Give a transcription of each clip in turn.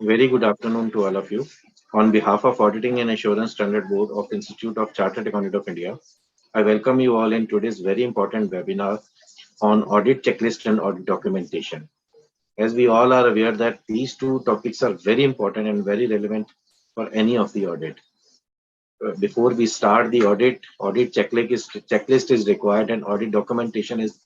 Very good afternoon to all of you. On behalf of Auditing and Assurance Standard Board of Institute of Chartered Accountant of India, I welcome you all in today's very important webinar on audit checklist and audit documentation. As we all are aware that these two topics are very important and very relevant for any of the audit. Before we start the audit checklist is required and audit documentation is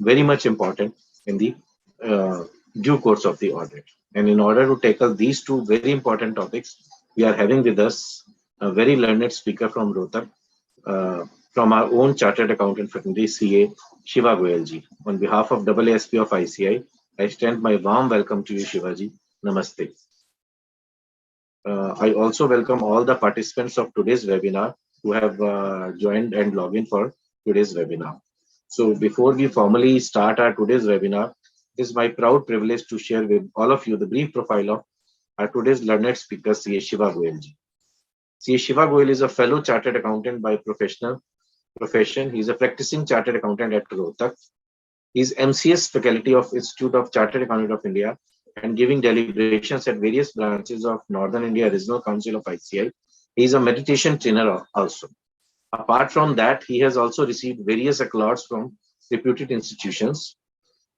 very much important in the uh, due course of the audit. And in order to tackle these two very important topics, we are having with us a very learned speaker from Rohtak, uh, from our own chartered accountant fraternity, CA Shiva Goyalji. On behalf of AASP of ICI, I extend my warm welcome to you, Shivaji. Namaste. I also welcome all the participants of today's webinar who have joined and logged in for today's webinar. So before we formally start our today's webinar, it is my proud privilege to share with all of you the brief profile of our today's learned speaker, C.A. Shiva Goyalji. C.A. Shiva Goyal is a fellow chartered accountant by profession. He is a practicing chartered accountant at Rohtak. He is MCS faculty of Institute of Chartered Accountant of India and giving deliberations at various branches of Northern India Regional Council of ICI. He is a meditation trainer also. Apart from that, he has also received various accolades from reputed institutions.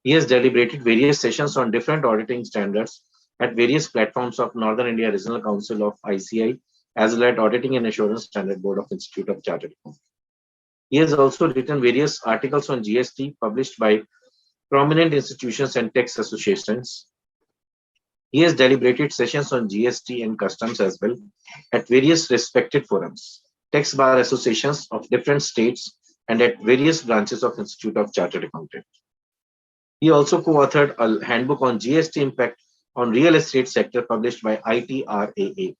He has deliberated various sessions on different auditing standards at various platforms of Northern India Regional Council of ICI, as well as Auditing and Assurance Standard Board of Institute of Chartered Accountants. He has also written various articles on GST published by prominent institutions and tax associations. He has deliberated sessions on GST and customs as well at various respected forums, tax bar associations of different states, and at various branches of Institute of Chartered Accountants. He also co-authored a handbook on GST impact on real estate sector published by ITRAA.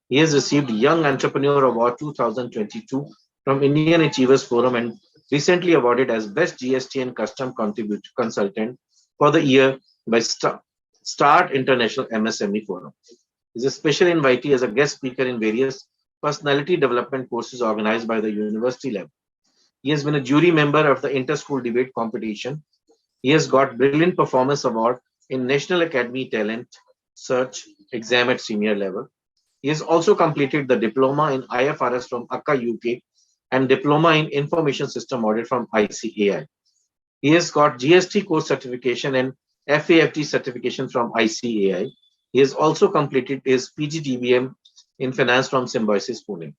He has received Young Entrepreneur Award 2022 from Indian Achievers Forum and recently awarded as Best GST and Custom Consultant for the year by Start International MSME Forum. He is a special invitee as a guest speaker in various personality development courses organized by the university level. He has been a jury member of the Inter-School Debate Competition. He has got Brilliant Performance Award in National Academy Talent Search exam at senior level. He has also completed the Diploma in IFRS from akka UK and Diploma in Information System Audit from ICAI. He has got GST course certification and FAFT certification from ICAI. He has also completed his PGDBM in Finance from Symbiosis Pune.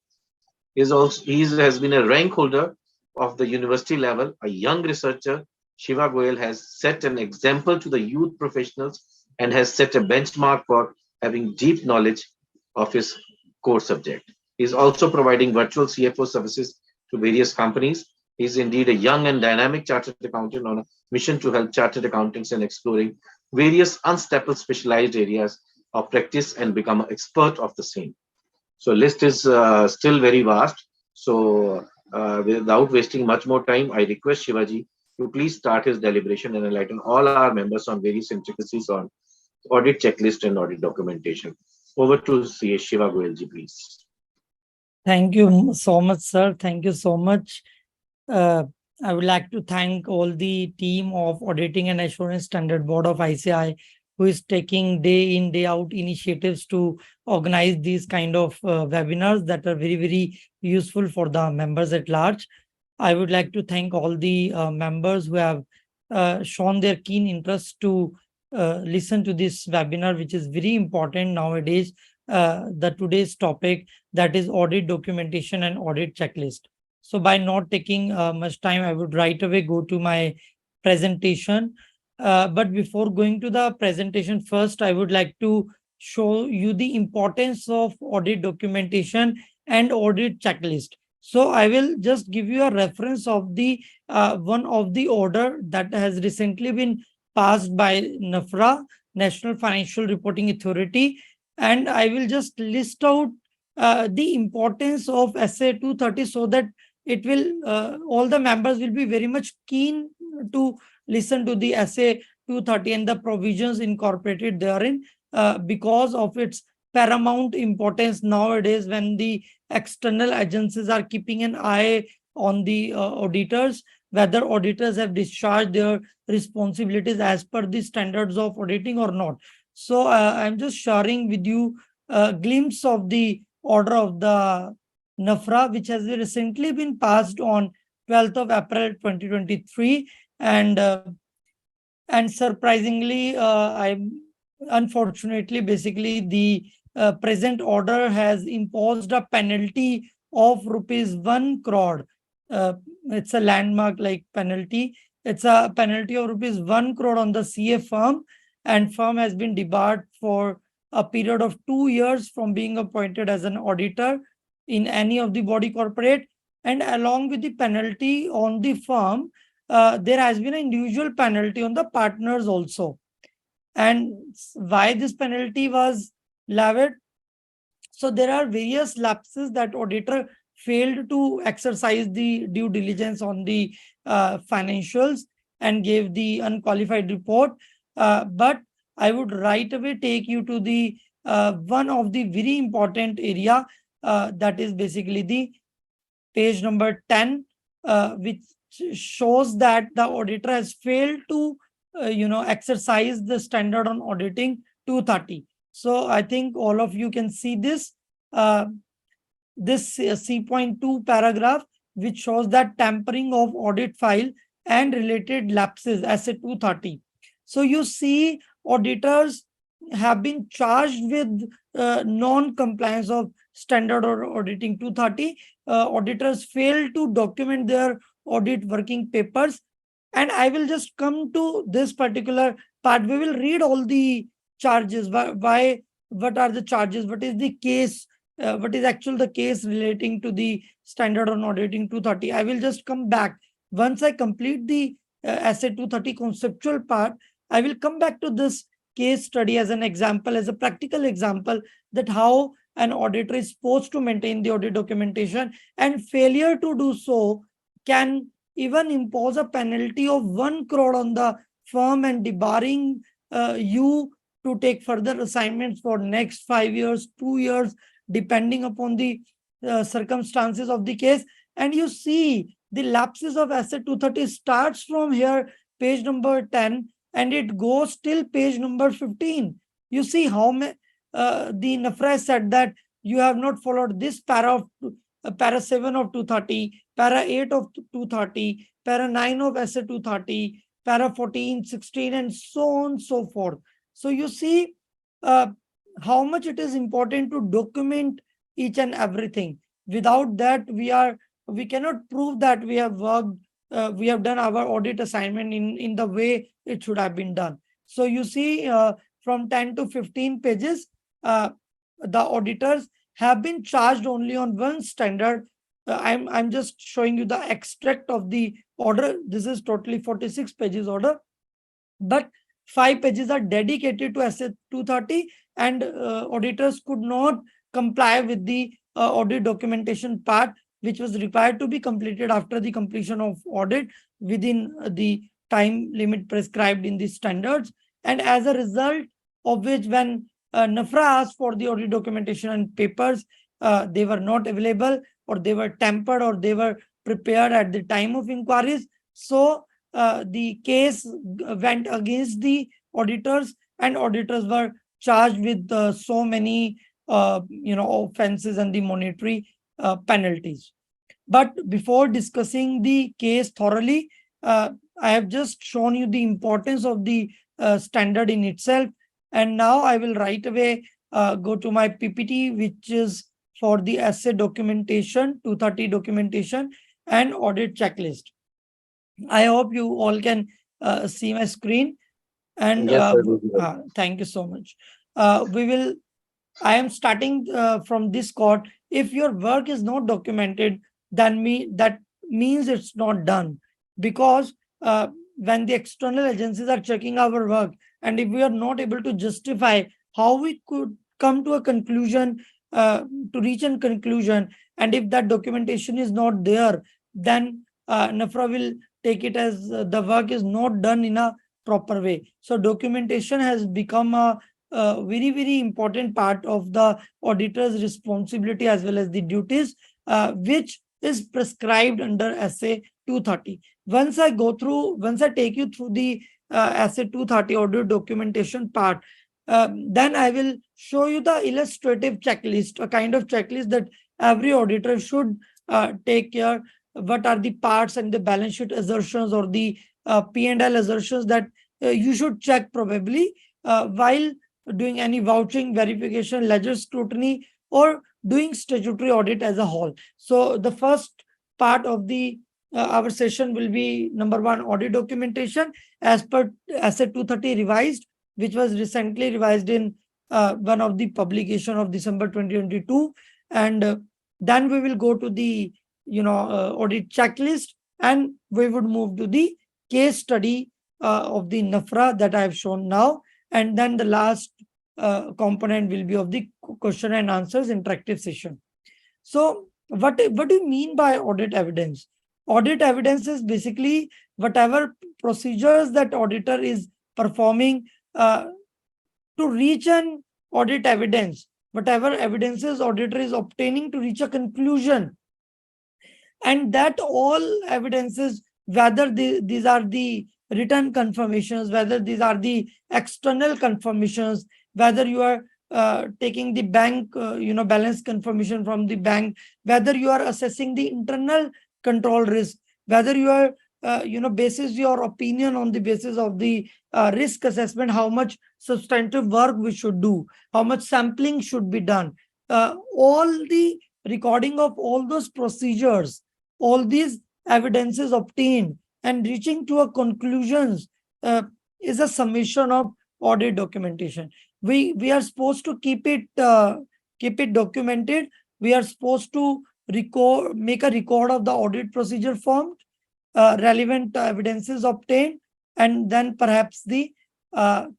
He has been a rank holder of the university level, a young researcher. Shiva Goyal has set an example to the youth professionals and has set a benchmark for having deep knowledge of his core subject. He is also providing virtual CFO services to various companies. He is indeed a young and dynamic chartered accountant on a mission to help chartered accountants in exploring various unstable specialized areas of practice and become an expert of the same. So list is still very vast. So without wasting much more time, I request Shivaji to please start his deliberation and enlighten all our members on various intricacies on audit checklist and audit documentation. Over to CA Shiva Goyalji, please. Thank you so much, sir. Thank you so much. I would like to thank all the team of Auditing and Assurance Standard Board of ICI who is taking day in, day out initiatives to organize these kind of webinars that are very, very useful for the members at large. I would like to thank all the members who have shown their keen interest to listen to this webinar, which is very important nowadays. The today's topic, that is audit documentation and audit checklist. So by not taking much time, I would right away go to my presentation. But before going to the presentation, first I would like to show you the importance of audit documentation and audit checklist. So I will just give you a reference of the one of the order that has recently been passed by NAFRA, National Financial Reporting Authority, and I will just list out the importance of SA 230 so that it will all the members will be very much keen to listen to the SA 230 and the provisions incorporated therein because of its paramount importance nowadays when the external agencies are keeping an eye on the auditors, whether auditors have discharged their responsibilities as per the standards of auditing or not. So I'm just sharing with you a glimpse of the order of the NAFRA, which has recently been passed on 12th of April 2023. And surprisingly, I unfortunately, basically, the present order has imposed a penalty of rupees 1 crore. Uh, it's a landmark like penalty. It's a penalty of rupees 1 crore on the CA firm, and firm has been debarred for a period of 2 years from being appointed as an auditor in any of the body corporate. And along with the penalty on the firm, there has been an individual penalty on the partners also. And why this penalty was levied? So there are various lapses that auditor failed to exercise the due diligence on the financials and gave the unqualified report. But I would right away take you to the one of the very important area, that is basically the page number 10, which shows that the auditor has failed to exercise the standard on auditing 230. So I think all of you can see uh, this C.2 paragraph, which shows that tampering of audit file and related lapses as a 230. So you see, auditors have been charged with non-compliance of standard or auditing 230. Auditors fail to document their audit working papers. And I will just come to this particular part. We will read all the charges. Why what are the charges? What is the case? What is actually the case relating to the standard on auditing 230? I will just come back. Once I complete the asset 230 conceptual part, I will come back to this case study as an example, as a practical example, that how an auditor is supposed to maintain the audit documentation, and failure to do so can even impose a penalty of 1 crore on the firm and debarring you to take further assignments for next 5 years, 2 years, depending upon the circumstances of the case. And you see, the lapses of asset 230 starts from here, page number 10, and it goes till page number 15. You see how the NAFRA said that you have not followed this para 7 of 230, para 8 of 230, para 9 of asset 230, para 14, 16, and so on, so forth. So you see uh, how much it is important to document each and everything. Without that, we cannot prove that we have worked, we have done our audit assignment in the way it should have been done. So you see, from 10 to 15 pages, the auditors have been charged only on one standard. I'm just showing you the extract of the order. This is totally 46 pages order, but 5 pages are dedicated to asset 230, and auditors could not comply with the audit documentation part, which was required to be completed after the completion of audit within the time limit prescribed in the standards. And as a result of which, when NAFRA asked for the audit documentation and papers, they were not available, or they were tampered, or they were prepared at the time of inquiries. So the case went against the auditors, and auditors were charged with so many offenses and the monetary penalties. But before discussing the case thoroughly, I have just shown you the importance of the standard in itself. And now I will right away go to my PPT, which is for the asset documentation, 230 documentation, and audit checklist. I hope you all can see my screen. And Yes, sir. Visible. thank you so much. We will I am starting from this quote. If your work is not documented, then that means it's not done. Because when the external agencies are checking our work, and if we are not able to justify how we could come to a conclusion, to reach a conclusion, and if that documentation is not there, then NAFRA will take it as the work is not done in a proper way. So documentation has become a very, very important part of the auditor's responsibility as well as the duties, which is prescribed under SA 230. Once I take you through the SA 230 audit documentation part, Then I will show you the illustrative checklist, a kind of checklist that every auditor should take care. What are the parts and the balance sheet assertions or the P&L assertions that you should check probably while doing any vouching, verification, ledger scrutiny, or doing statutory audit as a whole. So the first part of the our session will be number one, audit documentation as per Asset 230 revised, which was recently revised in one of the publication of December 2022. And then we will go to the audit checklist, and we would move to the case study of the NAFRA that I have shown now. And then the last component will be of the question and answers interactive session. So what do you mean by audit evidence? Audit evidence is basically whatever procedures that auditor is performing uh, to reach an audit evidence, whatever evidences auditor is obtaining to reach a conclusion, and that all evidences, whether these are the written confirmations, whether these are the external confirmations, whether you are taking the bank balance confirmation from the bank, whether you are assessing the internal control risk, whether you are basis your opinion on the basis of the risk assessment, how much substantive work we should do, how much sampling should be done, all the recording of all those procedures, all these evidences obtained and reaching to a conclusions uh, is a summation of audit documentation. We are supposed to keep it documented. We are supposed to record, make a record of the audit procedure formed, relevant evidences obtained, and then perhaps the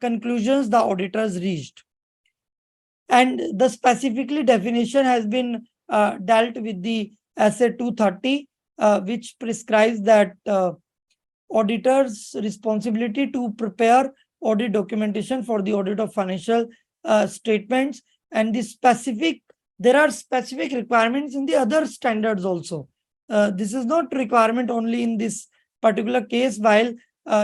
conclusions the auditors reached. And the specifically definition has been dealt with the Essay 230, which prescribes that auditors' responsibility to prepare audit documentation for the audit of financial statements, and there are specific requirements in the other standards also. This is not requirement only in this particular case, while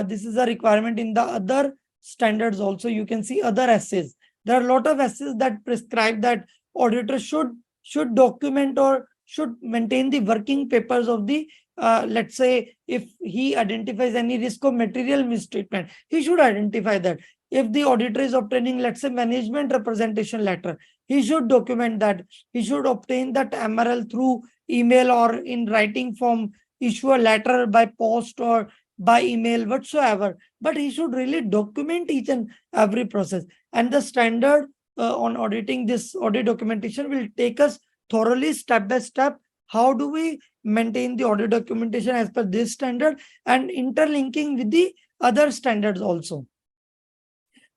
this is a requirement in the other standards also. You can see other essays. There are a lot of essays that prescribe that auditors should document or should maintain the working papers of the let's say if he identifies any risk of material misstatement, he should identify that. If the auditor is obtaining, let's say, management representation letter, he should document that. He should obtain that MRL through email or in writing form, issue a letter by post or by email, whatsoever. But he should really document each and every process. And the standard on auditing this audit documentation will take us thoroughly step by step. How do we maintain the audit documentation as per this standard and interlinking with the other standards also?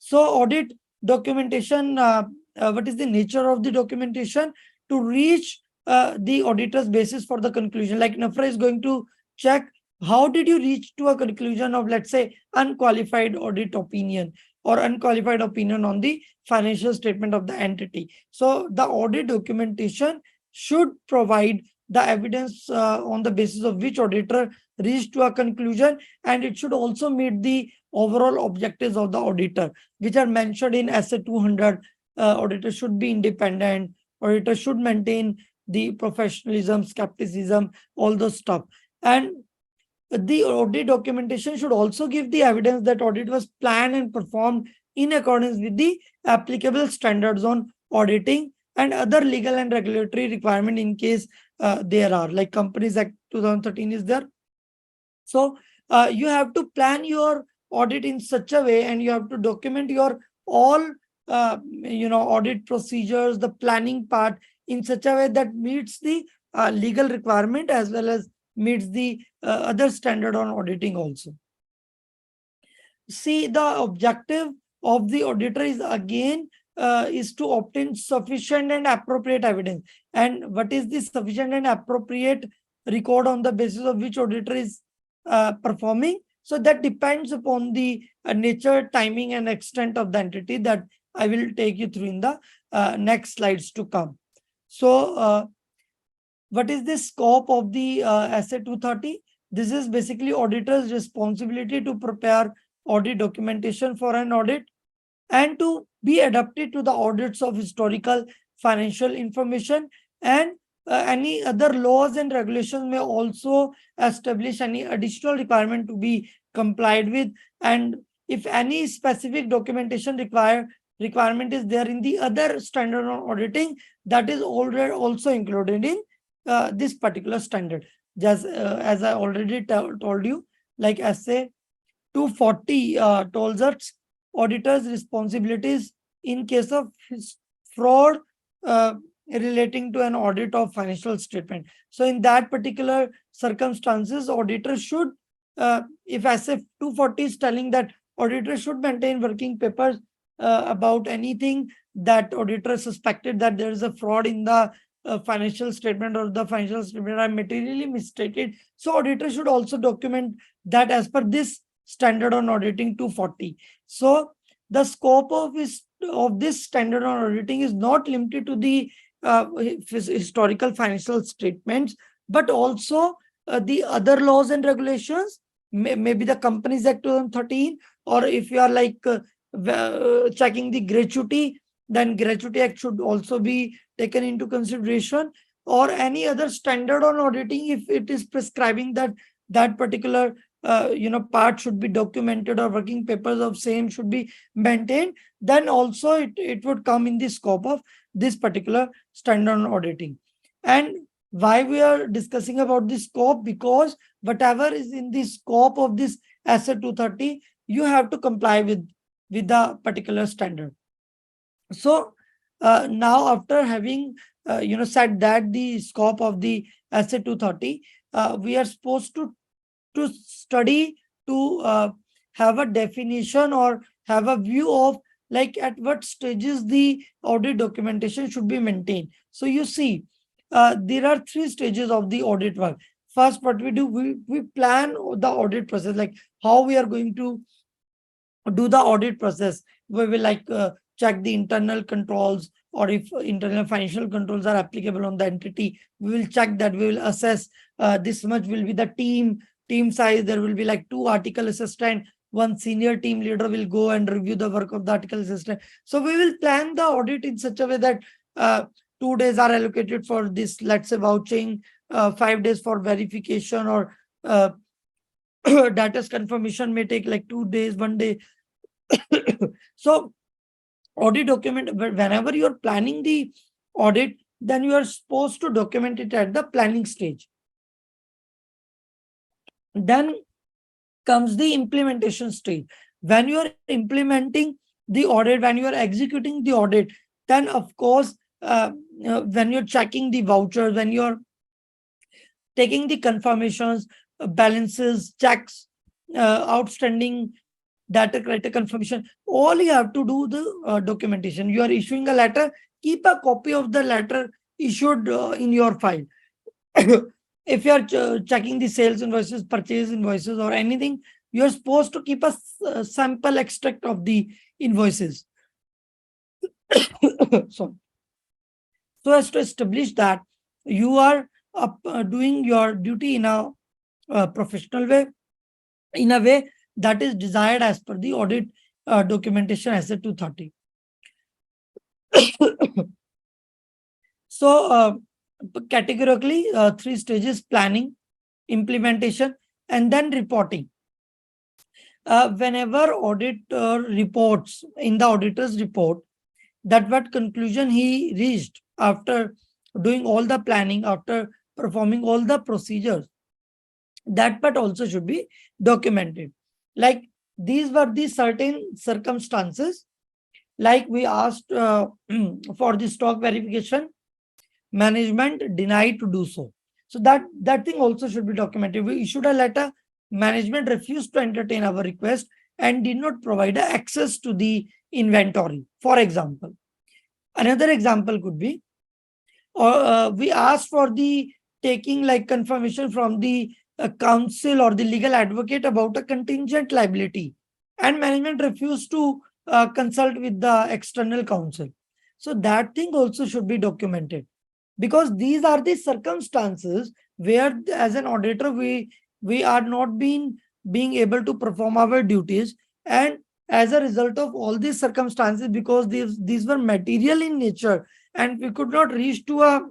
So audit documentation, what is the nature of the documentation? To reach the auditor's basis for the conclusion. Like NAFRA is going to check how did you reach to a conclusion of, let's say, unqualified audit opinion or unqualified opinion on the financial statement of the entity. So the audit documentation should provide the evidence on the basis of which auditor reached to a conclusion, and it should also meet the overall objectives of the auditor, which are mentioned in Essay 200. Auditor should be independent, auditor should maintain the professionalism, skepticism, all those stuff. And the audit documentation should also give the evidence that audit was planned and performed in accordance with the applicable standards on auditing and other legal and regulatory requirement in case there are, like Companies Act 2013 is there. So you have to plan your audit in such a way, and you have to document your all audit procedures, the planning part, in such a way that meets the legal requirement as well as meets the other standard on auditing also. See, the objective of the auditor is again is to obtain sufficient and appropriate evidence. And what is the sufficient and appropriate record on the basis of which auditor is performing? So that depends upon the nature, timing, and extent of the entity that I will take you through in the next slides to come. So what is the scope of the Essay 230? This is basically auditor's responsibility to prepare audit documentation for an audit. and to be adapted to the audits of historical financial information. And any other laws and regulations may also establish any additional requirement to be complied with. And if any specific documentation requirement is there in the other standard on auditing, that is already also included in this particular standard. Just as I already told you, like SA 240 tells us auditors' responsibilities in case of fraud relating to an audit of financial statement. So, in that particular circumstances, auditors should, if SF 240 is telling that auditors should maintain working papers about anything that auditor suspected that there is a fraud in the financial statement, or the financial statement are materially misstated. So, auditor should also document that as per this standard on auditing 240. So the scope of this standard on auditing is not limited to the historical financial statements, but also the other laws and regulations, maybe the Companies Act 2013, or if you are like checking the gratuity, then gratuity act should also be taken into consideration, or any other standard on auditing if it is prescribing that that particular part should be documented, or working papers of same should be maintained, then also it would come in the scope of this particular standard on auditing. And why we are discussing about this scope? Because whatever is in the scope of this asset 230, you have to comply with the particular standard. So now, after having said that the scope of the asset 230, we are supposed to study, to have a definition or have a view of like at what stages the audit documentation should be maintained. So you see, there are three stages of the audit work. First, what we do, we plan the audit process, like how we are going to do the audit process. We will like check the internal controls, or if internal financial controls are applicable on the entity, we will check that. We will assess this much will be the team size. There will be like 2 article assistant, one senior team leader will go and review the work of the article assistant. So we will plan the audit in such a way that 2 days are allocated for this, let's say, vouching, 5 days for verification, or data's confirmation may take like 2 days, 1 day. So audit document, whenever you're planning the audit, then you are supposed to document it at the planning stage. Then comes the implementation stage. When you are implementing the audit, when you are executing the audit, then of course, when you're checking the vouchers, when you're taking the confirmations, balances, checks, outstanding data criteria confirmation, all you have to do the documentation. You are issuing a letter, keep a copy of the letter issued in your file. If you are checking the sales invoices, purchase invoices, or anything, you are supposed to keep a sample extract of the invoices. So, so as to establish that you are doing your duty in a professional way, in a way that is desired as per the audit documentation asset 230. So categorically, 3 stages: planning, implementation, and then reporting. Whenever auditor reports in the auditor's report that what conclusion he reached after doing all the planning, after performing all the procedures, that part also should be documented. Like these were the certain circumstances, like we asked for the stock verification, management denied to do so. So that thing also should be documented. We issued a letter, management refused to entertain our request and did not provide access to the inventory, for example. Another example could be, or we asked for the taking like confirmation from the counsel or the legal advocate about a contingent liability, and management refused to consult with the external counsel. So that thing also should be documented, because these are the circumstances where as an auditor we are not being able to perform our duties, and as a result of all these circumstances, because these were material in nature and we could not reach to a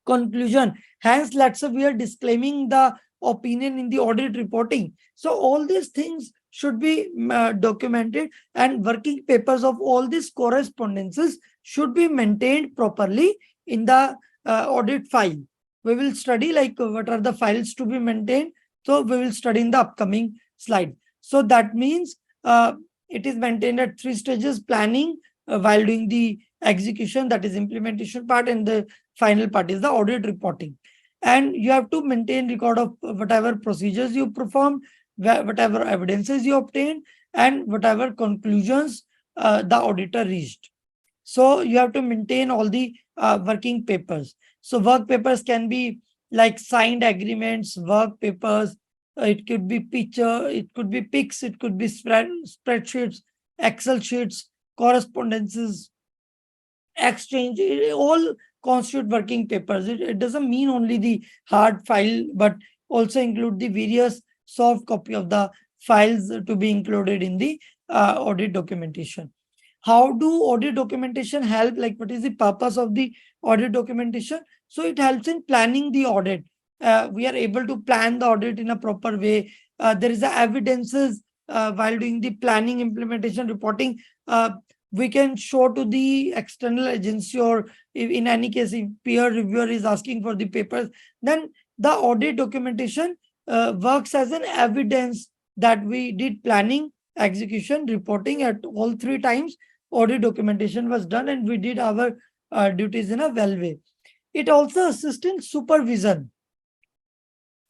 conclusion. Hence, let's say we are disclaiming the opinion in the audit reporting. So all these things should be documented, and working papers of all these correspondences should be maintained properly in the audit file. We will study like what are the files to be maintained. So we will study in the upcoming slide. So that means it is maintained at three stages: planning, while doing the execution, that is implementation part, and the final part is the audit reporting. And you have to maintain record of whatever procedures you perform, whatever evidences you obtain, and whatever conclusions the auditor reached. So you have to maintain all the working papers. So work papers can be like signed agreements, work papers. It could be picture, it could be pics, it could be spreadsheets, Excel sheets, correspondences, exchange, all constitute working papers. It doesn't mean only the hard file, but also include the various soft copy of the files to be included in the audit documentation. How do audit documentation help? Like, what is the purpose of the audit documentation? So it helps in planning the audit. We are able to plan the audit in a proper way. There is a evidences while doing the planning, implementation, reporting. We can show to the external agency, or if in any case if peer reviewer is asking for the papers, then the audit documentation works as an evidence that we did planning, execution, reporting at all three times. Audit documentation was done and we did our duties in a well way. It also assists in supervision.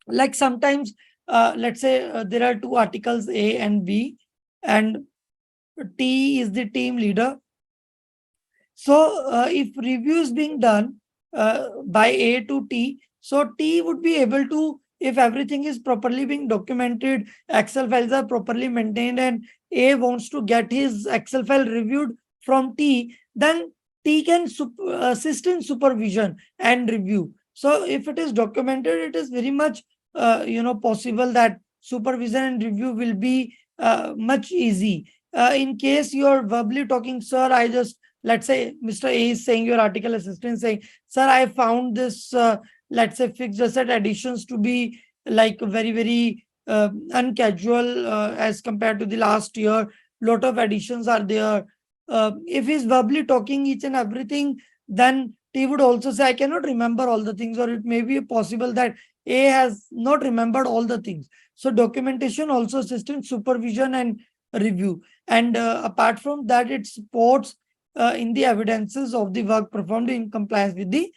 Like sometimes, let's say there are two articles A and B, and T is the team leader. So if review is being done by A to T, so T would be able to, if everything is properly being documented, Excel files are properly maintained, and A wants to get his Excel file reviewed from T, then T can assist in supervision and review. So if it is documented, it is very much possible that supervision and review will be much easy. In case you are verbally talking, sir, I just, let's say Mr. A is saying, your article assistant saying, sir, I found this, let's say, fixed asset additions to be like very, very uncasual as compared to the last year. Lot of additions are there. If he's verbally talking each and everything, then T would also say, I cannot remember all the things, or it may be possible that A has not remembered all the things. So documentation also assists in supervision and review. And apart from that, it supports in the evidences of the work performed in compliance with the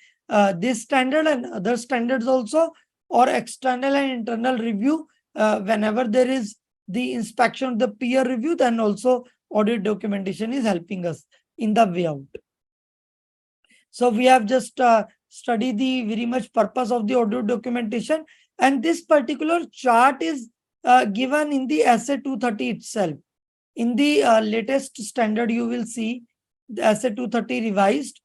this standard and other standards also, or external and internal review. Whenever there is the inspection of the peer review, then also audit documentation is helping us in the way out. So we have just studied the very much purpose of the audit documentation, and this particular chart is given in the SA 230 itself. In the latest standard, you will see the SA 230 revised.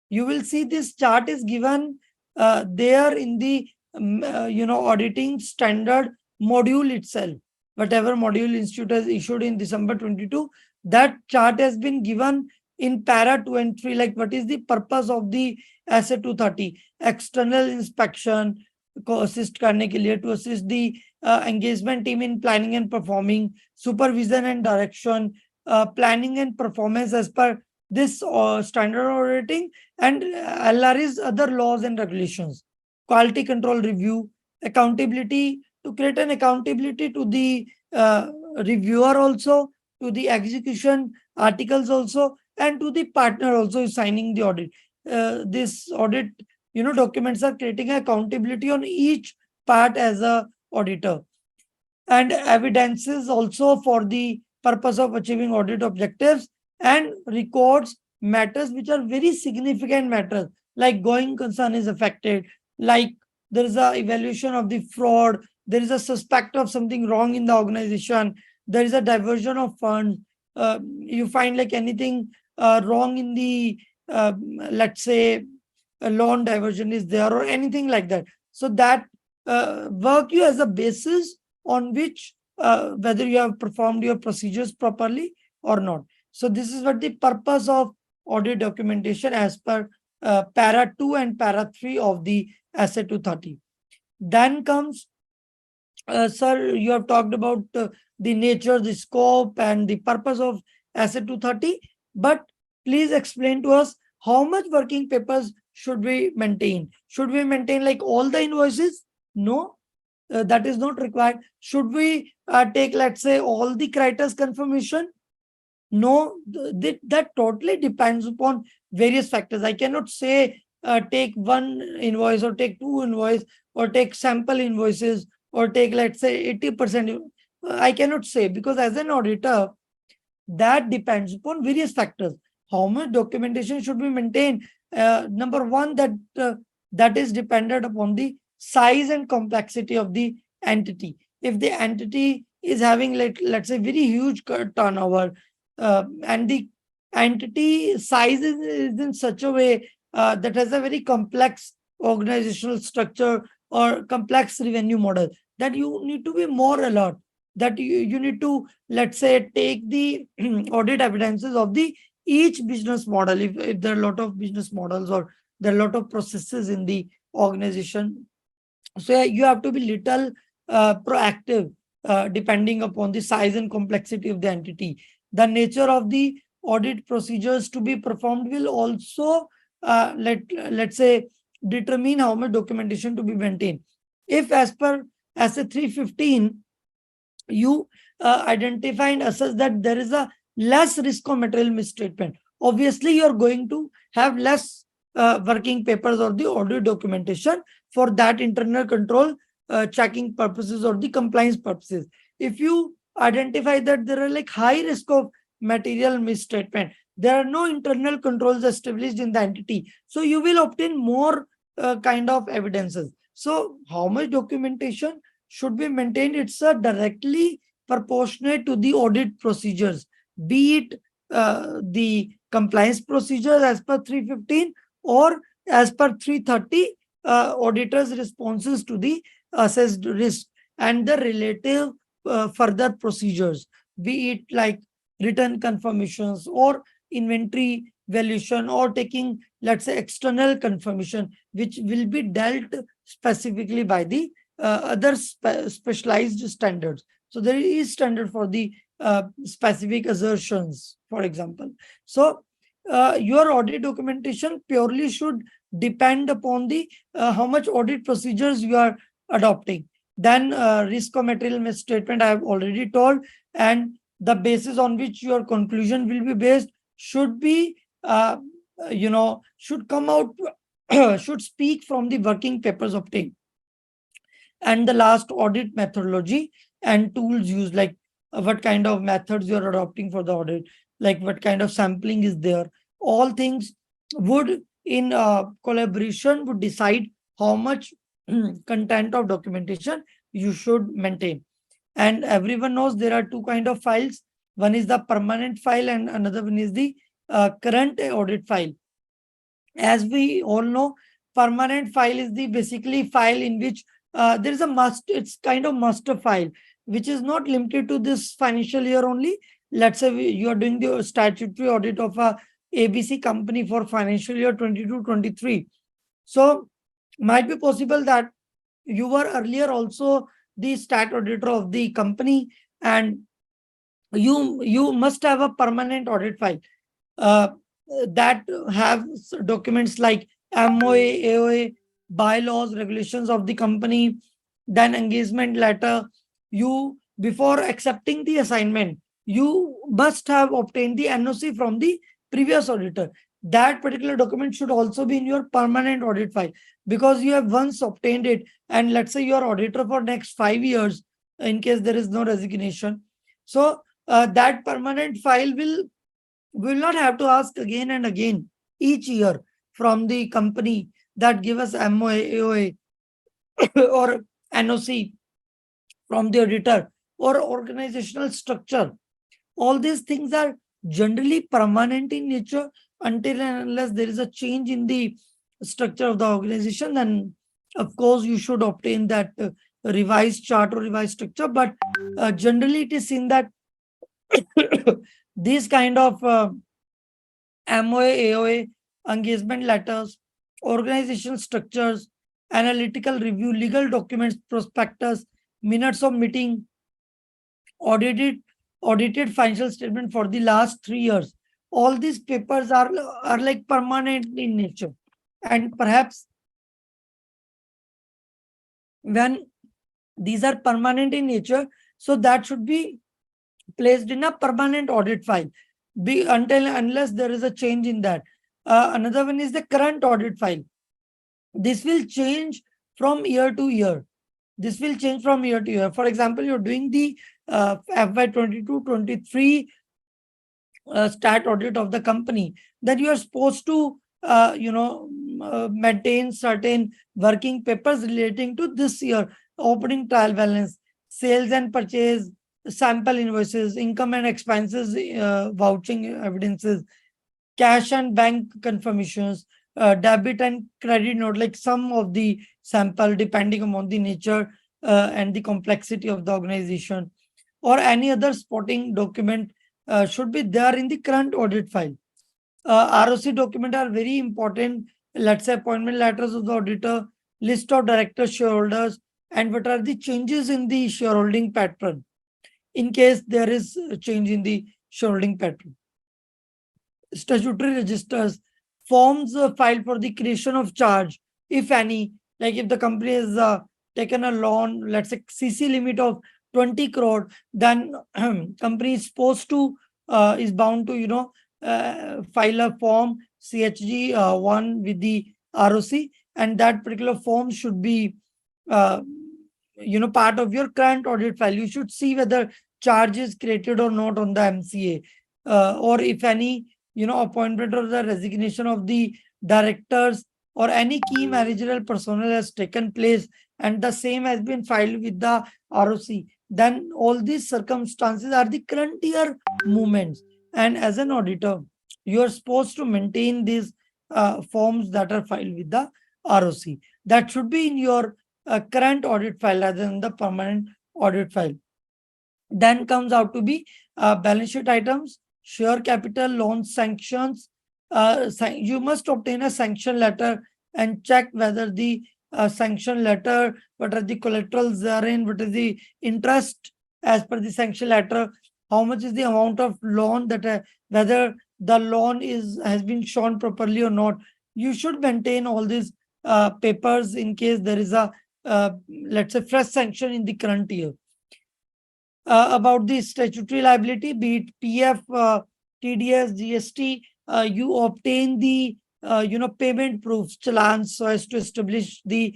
You will see this chart is given there in the auditing standard module itself. Whatever module institute has issued in December 22, that chart has been given in para 2 and 3, like what is the purpose of the SA 230. External inspection को assist करने के लिए, to assist the engagement team in planning and performing, supervision and direction, planning and performance as per this standard auditing, and LRI's other laws and regulations, quality control review, accountability, to create an accountability to the reviewer also, to the execution articles also, and to the partner also is signing the audit. This audit, documents are creating accountability on each part as a auditor, and evidences also for the purpose of achieving audit objectives, and records matters which are very significant matters, like going concern is affected, like there is a evaluation of the fraud, there is a suspect of something wrong in the organization, there is a diversion of funds, you find like anything wrong in the let's say a loan diversion is there or anything like that. So that work you as a basis on which whether you have performed your procedures properly or not. So this is what the purpose of audit documentation as per para 2 and para 3 of the SA 230. Then comes, sir, you have talked about the nature, the scope, and the purpose of Asset 230. But please explain to us how much working papers should we maintain? Should we maintain like all the invoices? No, that is not required. Should we take, let's say, all the creditors confirmation? No, that totally depends upon various factors. I cannot say take one invoice or take two invoice or take sample invoices or take, let's say, 80%. I cannot say, because as an auditor, that depends upon various factors. How much documentation should be maintained? Number one, that is dependent upon the size and complexity of the entity. If the entity is having, like, let's say, very huge turnover, and the entity size is in such a way that has a very complex organizational structure or complex revenue model, that you need to be more alert, that you need to, let's say, take the audit evidences of the each business model. If there are a lot of business models or there are a lot of processes in the organization, so yeah, you have to be little proactive, depending upon the size and complexity of the entity. The nature of the audit procedures to be performed will also, let's say, determine how much documentation to be maintained. If as per SA 315, you identify and assess that there is a less risk of material misstatement, obviously you're going to have less working papers or the audit documentation for that internal control checking purposes or the compliance purposes. If you identify that there are like high risk of material misstatement, there are no internal controls established in the entity, so you will obtain more kind of evidences. So how much documentation should be maintained? It's directly proportionate to the audit procedures, be it the compliance procedures as per 315 or as per 330, auditors' responses to the assessed risk and the relative further procedures, be it like written confirmations or inventory valuation or taking, let's say, external confirmation, which will be dealt specifically by the other specialized standards. So there is standard for the specific assertions, for example. So your audit documentation purely should depend upon the how much audit procedures you are adopting. Then risk of material misstatement, I have already told, and the basis on which your conclusion will be based should be, should come out, should speak from the working papers obtained. And the last, audit methodology and tools used, like what kind of methods you're adopting for the audit, like what kind of sampling is there. All things would, in collaboration, would decide how much content of documentation you should maintain. And everyone knows there are two kind of files. One is the permanent file and another one is the current audit file. As we all know, permanent file is the basically file in which there is a must, it's kind of master file, which is not limited to this financial year only. Let's say you are doing the statutory audit of a ABC company for financial year 22-23. So might be possible that you were earlier also the stat auditor of the company, and you must have a permanent audit file uh, that have documents like MOA, AOA, bylaws, regulations of the company, then engagement letter. You, before accepting the assignment, you must have obtained the NOC from the previous auditor. That particular document should also be in your permanent audit file, because you have once obtained it, and let's say you are auditor for next 5 years in case there is no resignation. So that permanent file will not have to ask again and again each year from the company that give us MOA, AOA or NOC from the auditor or organizational structure. All these things are generally permanent in nature until and unless there is a change in the structure of the organization. Then, of course, you should obtain that revised chart or revised structure, but generally it is seen that these kind of MOA, AOA, engagement letters, organizational structures, analytical review, legal documents, prospectus, minutes of meeting, audited audited financial statement for the last 3 years. All these papers are like permanent in nature, and perhaps when these are permanent in nature, so that should be placed in a permanent audit file, be until unless there is a change in that. Another one is the current audit file. This will change from year to year. This will change from year to year. For example, you're doing the FY 22-23 stat audit of the company, then you are supposed to maintain certain working papers relating to this year: opening trial balance, sales and purchase, sample invoices, income and expenses, vouching evidences, cash and bank confirmations, debit and credit note, like some of the sample depending upon the nature and the complexity of the organization, or any other supporting document should be there in the current audit file. ROC document are very important. Let's say appointment letters of the auditor, list of directors, shareholders, and what are the changes in the shareholding pattern in case there is a change in the shareholding pattern. Statutory registers, forms filed for the creation of charge, if any, like if the company has taken a loan, let's say CC limit of 20 crore, then company is supposed to, is bound to, file a form CHG 1 with the ROC, and that particular form should be, uh, part of your current audit file. You should see whether charge is created or not on the MCA, or if any, appointment or the resignation of the directors or any key managerial personnel has taken place and the same has been filed with the ROC, then all these circumstances are the current year movements. And as an auditor, you are supposed to maintain these forms that are filed with the ROC. That should be in your current audit file rather than the permanent audit file. Then comes out to be balance sheet items, share capital, loan sanctions. You must obtain a sanction letter and check whether the sanction letter, what are the collaterals therein, what is the interest as per the sanction letter, how much is the amount of loan that whether the loan has been shown properly or not. You should maintain all these papers in case there is a let's say fresh sanction in the current year. About the statutory liability, be it PF, TDS, GST, you obtain the payment proofs, challans, so as to establish the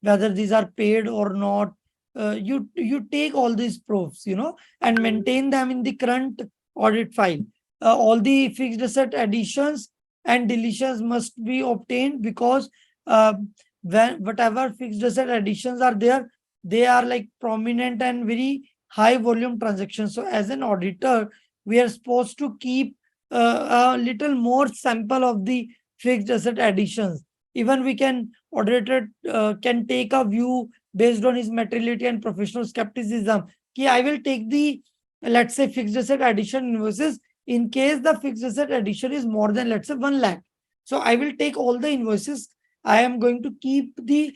whether these are paid or not. You take all these proofs, and maintain them in the current audit file. All the fixed asset additions and deletions must be obtained, because when whatever fixed asset additions are there, they are like prominent and very high volume transactions. So as an auditor, we are supposed to keep a little more sample of the fixed asset additions. Even we can, auditor can take a view based on his materiality and professional skepticism. I will take the, let's say, fixed asset addition invoices in case the fixed asset addition is more than, let's say, 1 lakh. So I will take all the invoices. I am going to keep the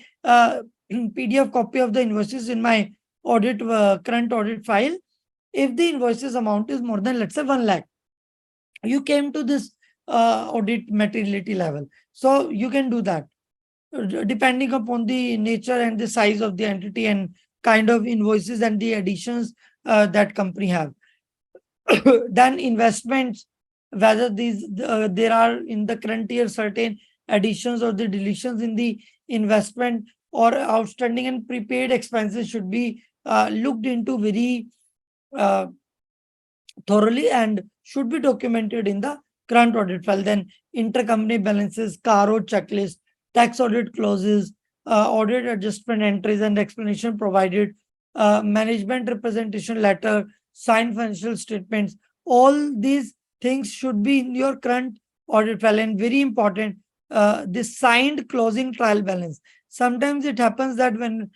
PDF copy of the invoices in my audit current audit file. If the invoices amount is more than, let's say, 1 lakh, you came to this audit materiality level. So you can do that depending upon the nature and the size of the entity and kind of invoices and the additions that company have. Then investments, whether these there are in the current year certain additions or the deletions in the investment, or outstanding and prepaid expenses should be looked into very uh, thoroughly and should be documented in the current audit file. Then intercompany balances, CARO checklist, tax audit clauses, audit adjustment entries and explanation provided, management representation letter, signed financial statements. All these things should be in your current audit file. And very important, this signed closing trial balance. Sometimes it happens that when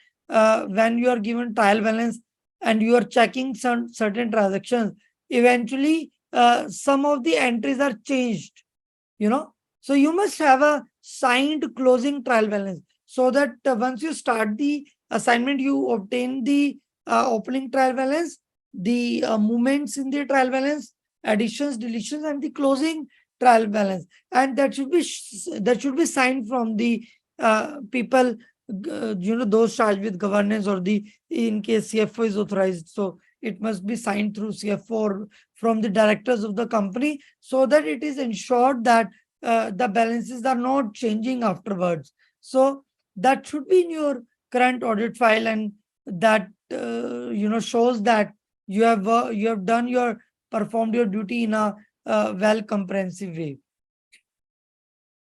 when you are given trial balance and you are checking some certain transactions, eventually some of the entries are changed, you know. So you must have a signed closing trial balance, so that once you start the assignment, you obtain the opening trial balance, the movements in the trial balance, additions, deletions, and the closing trial balance, and that should be signed from the people, those charged with governance, or the, in case CFO is authorized, so it must be signed through CFO or from the directors of the company, so that it is ensured that the balances are not changing afterwards. So that should be in your current audit file, and that shows that you have done your performed your duty in a well comprehensive way.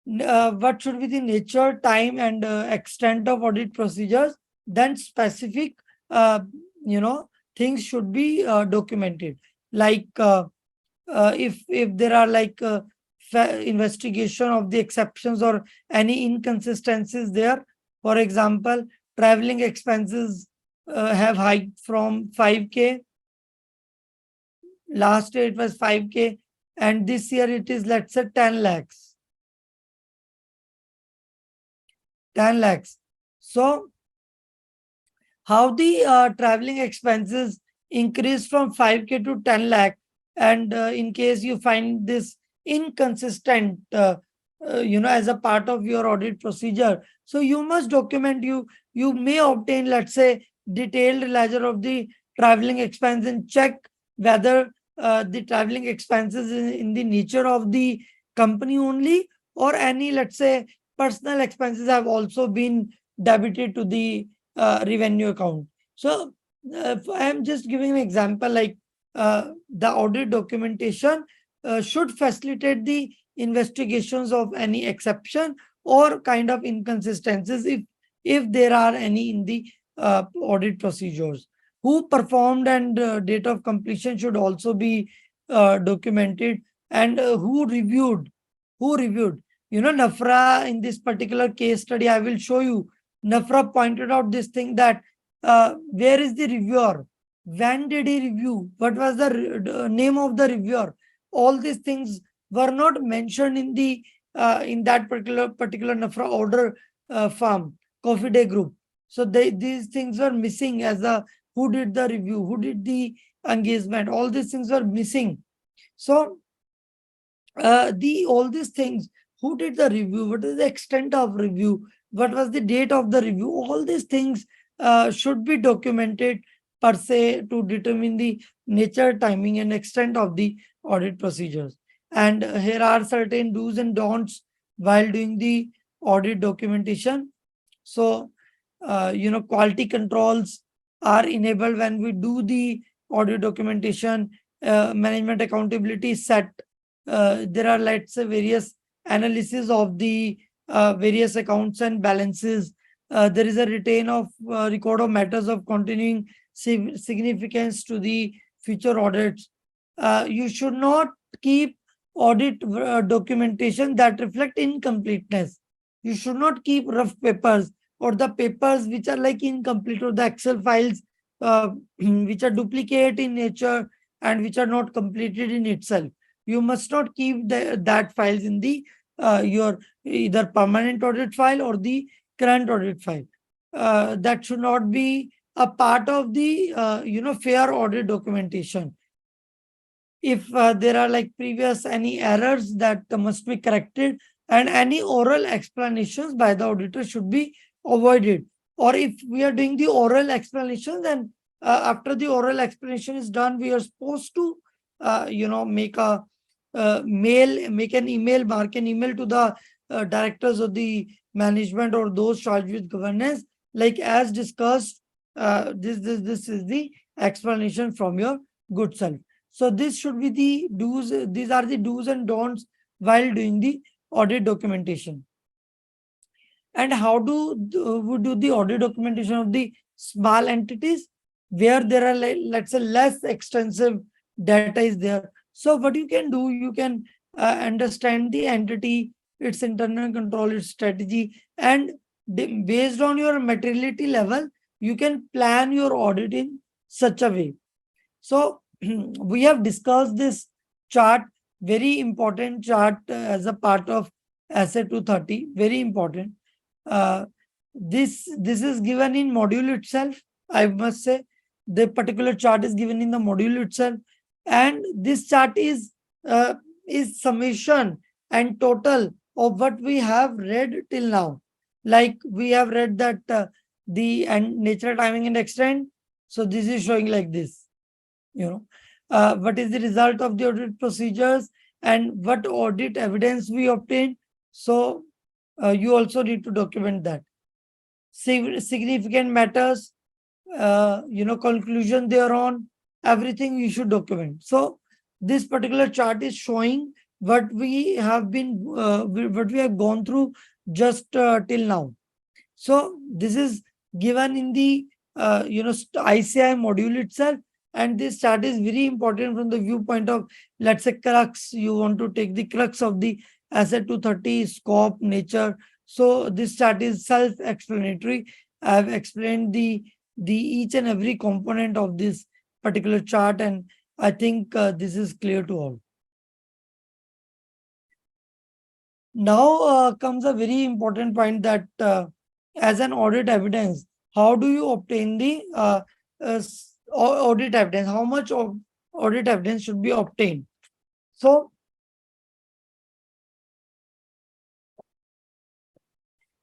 What should be the nature, time, and extent of audit procedures? Then specific, uh, you know, things should be documented. Like if there are like investigation of the exceptions or any inconsistencies there. For example, traveling expenses have hiked from 5K. Last year it was 5K, and this year it is, let's say, 10 lakhs. 10 lakhs. So how the traveling expenses increase from 5K to 10 lakh, and in case you find this inconsistent, as a part of your audit procedure, so you must document, you may obtain, let's say, detailed ledger of the traveling expense, and check whether the traveling expenses in the nature of the company only, or any, let's say, personal expenses have also been debited to the revenue account. So I am just giving an example, like the audit documentation should facilitate the investigations of any exception or kind of inconsistencies, if there are any in the audit procedures. Who performed and date of completion should also be documented, and who reviewed. Nafra, in this particular case study, I will show you, Nafra pointed out this thing, that where is the reviewer? When did he review? What was the name of the reviewer? All these things were not mentioned in the in that particular Nafra order farm, Coffee Day Group. So these things were missing, as a who did the review, who did the engagement. All these things were missing. So the all these things, who did the review, what is the extent of review, what was the date of the review, all these things should be documented per se, to determine the nature, timing, and extent of the audit procedures. And here are certain do's and don'ts while doing the audit documentation. So quality controls are enabled when we do the audit documentation. Management accountability is set. There are, let's say, various analysis of the various accounts and balances. There is a record of matters of continuing significance to the future audits. You should not keep audit documentation that reflect incompleteness. You should not keep rough papers, or the papers which are like incomplete, or the Excel files which are duplicate in nature and which are not completed in itself. You must not keep that files in the your either permanent audit file or the current audit file. That should not be a part of the fair audit documentation. If there are like previous any errors, that must be corrected, and any oral explanations by the auditor should be avoided. Or if we are doing the oral explanation, then after the oral explanation is done, we are supposed to make a make an email, mark an email to the directors of the management or those charged with governance, like as discussed, this is the explanation from your good self. So this should be the do's. These are the do's and don'ts while doing the audit documentation. And how we do the audit documentation of the small entities, where there are, like, let's say, less extensive data is there. So what you can do, you can understand the entity, its internal control, its strategy, and based on your materiality level, you can plan your audit in such a way. So we have discussed this chart, very important chart as a part of Asset 230, very important. Uh, this is given in module itself. I must say, the particular chart is given in the module itself, and this chart uh, is summation and total of what we have read till now. Like we have read that the and natural timing and extent. So this is showing like this, you know, what is the result of the audit procedures and what audit evidence we obtain. So you also need to document that. Significant matters, conclusion thereon, everything you should document. So this particular chart is showing what we have what we have gone through just till now. So this is given in the ICI module itself, and this chart is very important from the viewpoint of, let's say, crux. You want to take the crux of the Asset 230 scope, nature. So this chart is self-explanatory. I have explained the each and every component of this particular chart, and I think this is clear to all. Now comes a very important point that as an audit evidence, how do you obtain the audit evidence? How much of audit evidence should be obtained? So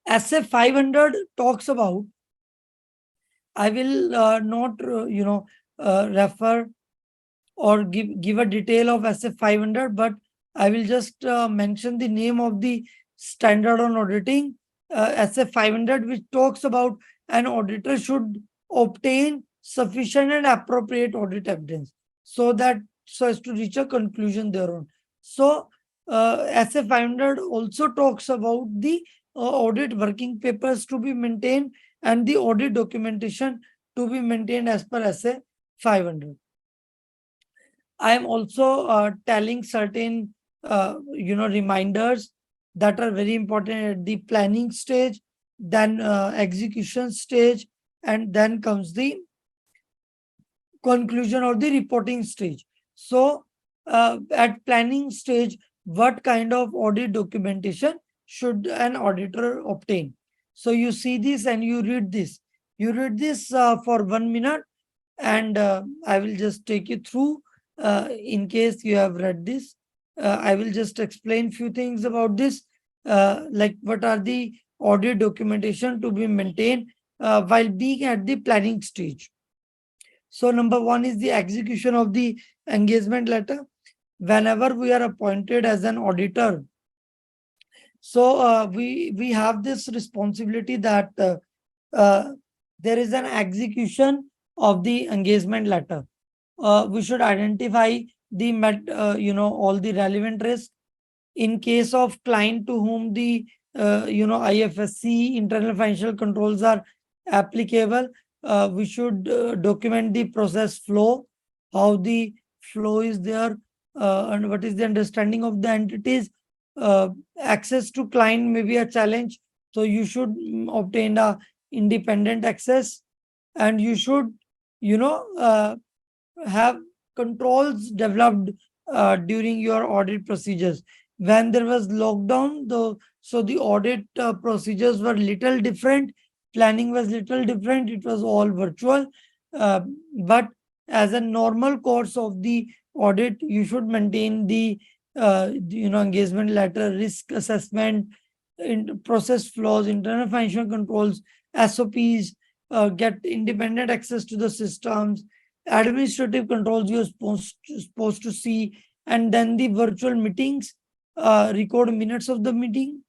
SF 500 talks about, I will not, refer or give a detail of SF 500, but I will just mention the name of the standard on auditing, SF 500, which talks about an auditor should obtain sufficient and appropriate audit evidence so as to reach a conclusion thereon. So SF 500 also talks about the audit working papers to be maintained and the audit documentation to be maintained as per SA 500. I am also telling certain, reminders that are very important at the planning stage, then execution stage, and then comes the conclusion or the reporting stage. So, at planning stage, what kind of audit documentation should an auditor obtain? So, you see this and you read this. You read this for 1 minute, and I will just take you through in case you have read this. I will just explain few things about this, like what are the audit documentation to be maintained while being at the planning stage. So number one is the execution of the engagement letter. Whenever we are appointed as an auditor, so we have this responsibility that uh, there is an execution of the engagement letter. We should identify the all the relevant risks. In case of client to whom the IFSC internal financial controls are applicable, we should document the process flow, how the flow is there, and what is the understanding of the entities. Access to client may be a challenge, so you should obtain a independent access, and you should you know have controls developed during your audit procedures. When there was lockdown, the audit procedures were little different, planning was little different, it was all virtual. uh, but as a normal course of the audit, you should maintain engagement letter, risk assessment, in process flows, internal financial controls, SOPs, get independent access to the systems, administrative controls you're supposed to see, and then the virtual meetings, record minutes of the meeting,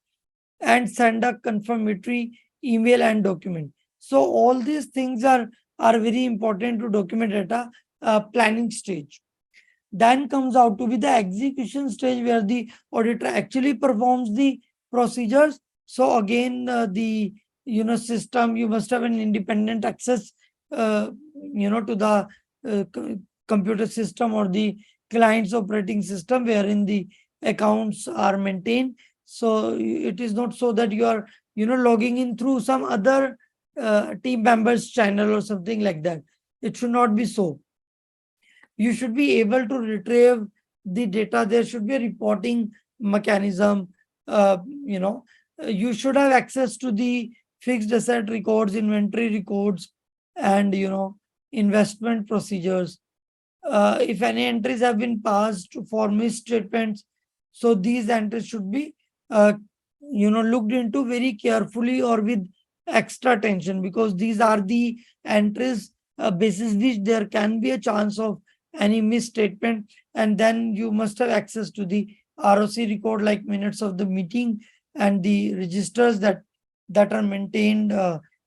and send a confirmatory email and document. So all these things are very important to document at a planning stage. Then comes out to be the execution stage where the auditor actually performs the procedures. So again, the system, you must have an independent access to the computer system or the client's operating system wherein the accounts are maintained. So it is not so that you are logging in through some other team members channel or something like that. It should not be so. You should be able to retrieve the data. There should be a reporting mechanism. You know, you should have access to the fixed asset records, inventory records, and investment procedures. If any entries have been passed for misstatements, so these entries should be uh, looked into very carefully or with extra attention, because these are the entries basis which there can be a chance of any misstatement. And then you must have access to the ROC record, like minutes of the meeting, and the registers that are maintained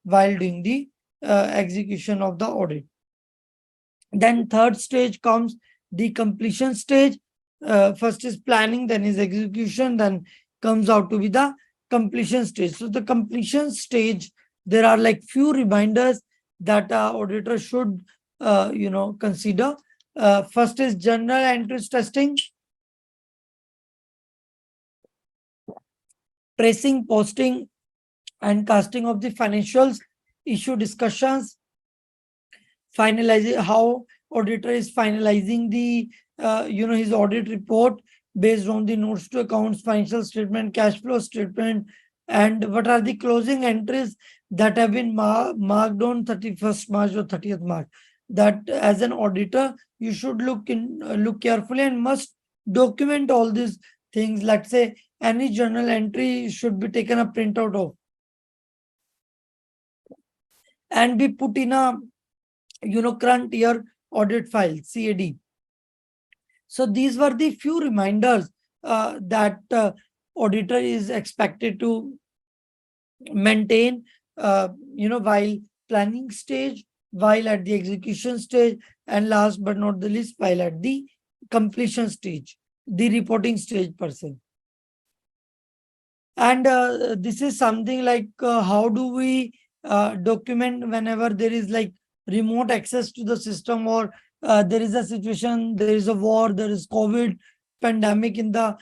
while doing the execution of the audit. Then third stage comes the completion stage. First is planning, then is execution, then comes out to be the completion stage. So the completion stage, there are like few reminders that auditor should consider. First is general entries testing, tracing, posting, and casting of the financials, issue discussions, finalizing how auditor is finalizing the his audit report based on the notes to accounts, financial statement, cash flow statement, and what are the closing entries that have been marked on 31st March or 30th March. That as an auditor you should look carefully and must document all these things. Let's say any journal entry should be taken a printout of and be put in a current year audit file, CAD. So these were the few reminders that auditor is expected to maintain, while planning stage, while at the execution stage, and last but not the least, while at the completion stage, the reporting stage per se. And this is something like how do we document whenever there is like remote access to the system, or there is a situation, there is a war, there is COVID pandemic in the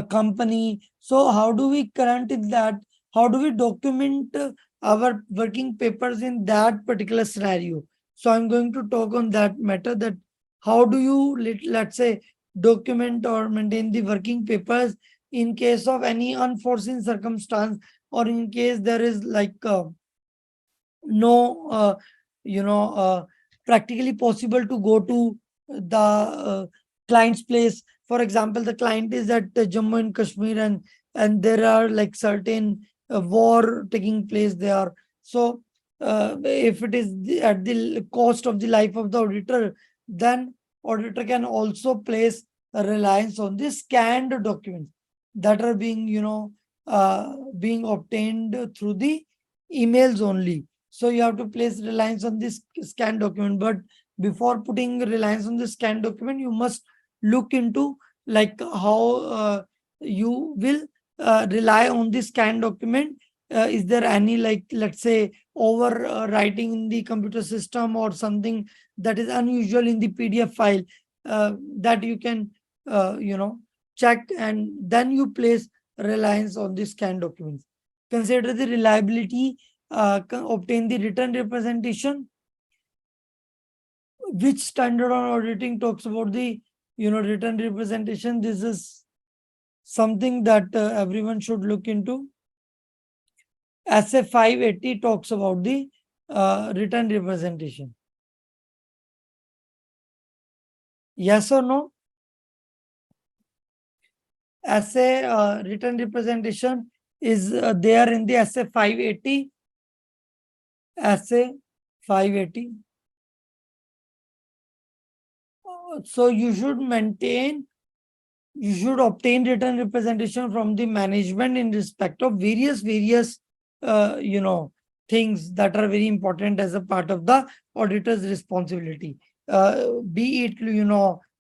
company. So how do we current it that? How do we document our working papers in that particular scenario? So I'm going to talk on that matter, that how do you, let's say, document or maintain the working papers in case of any unforeseen circumstance, or in case there is like no practically possible to go to the client's place. For example, the client is at Jammu and Kashmir, and there are like certain war taking place there. So if it is at the cost of the life of the auditor, then auditor can also place a reliance on the scanned documents that are being obtained through the emails only. So you have to place reliance on this scan document. But before putting reliance on the scan document, you must look into like how you will rely on the scan document. Is there any, like, let's say, overwriting in the computer system or something that is unusual in the PDF file, that you can check, and then you place reliance on the scan documents. Consider the reliability, obtain the written representation. Which standard on auditing talks about the written representation? This is something that everyone should look into. SA 580 talks about the written representation. Yes or no? SA written representation is there in the SA 580. SA 580. So you should obtain written representation from the management in respect of various things that are very important as a part of the auditor's responsibility. Be it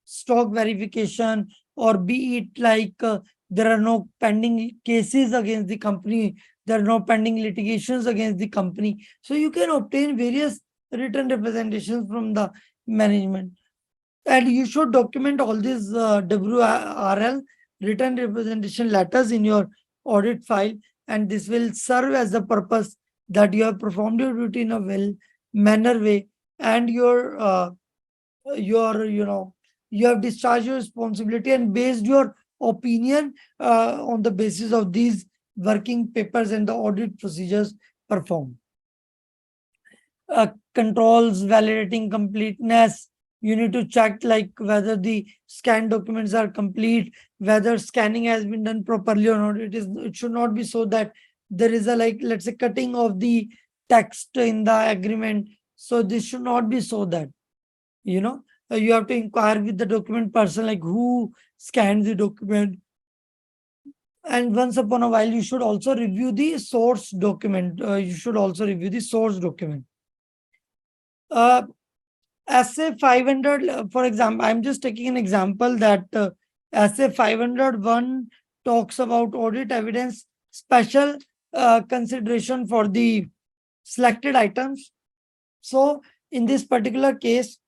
stock verification, or be it like there are no pending cases against the company, there are no pending litigations against the company. So you can obtain various written representations from the management. And you should document all these WRL, written representation letters, in your audit file, and this will serve as the purpose that you have performed your duty in a well manner way, and your you have discharged your responsibility and based your opinion on the basis of these working papers and the audit procedures performed. Controls validating completeness. You need to check like whether the scanned documents are complete, whether scanning has been done properly or not. It should not be so that there is a, like, let's say, cutting of the text in the agreement. So this should not be so that, you know you have to inquire with the document person, like who scanned the document. And once upon a while, you should also review the source document. uh, SA 500, for example, I'm just taking an example that SA 501 talks about audit evidence special consideration for the selected items. So in this particular case,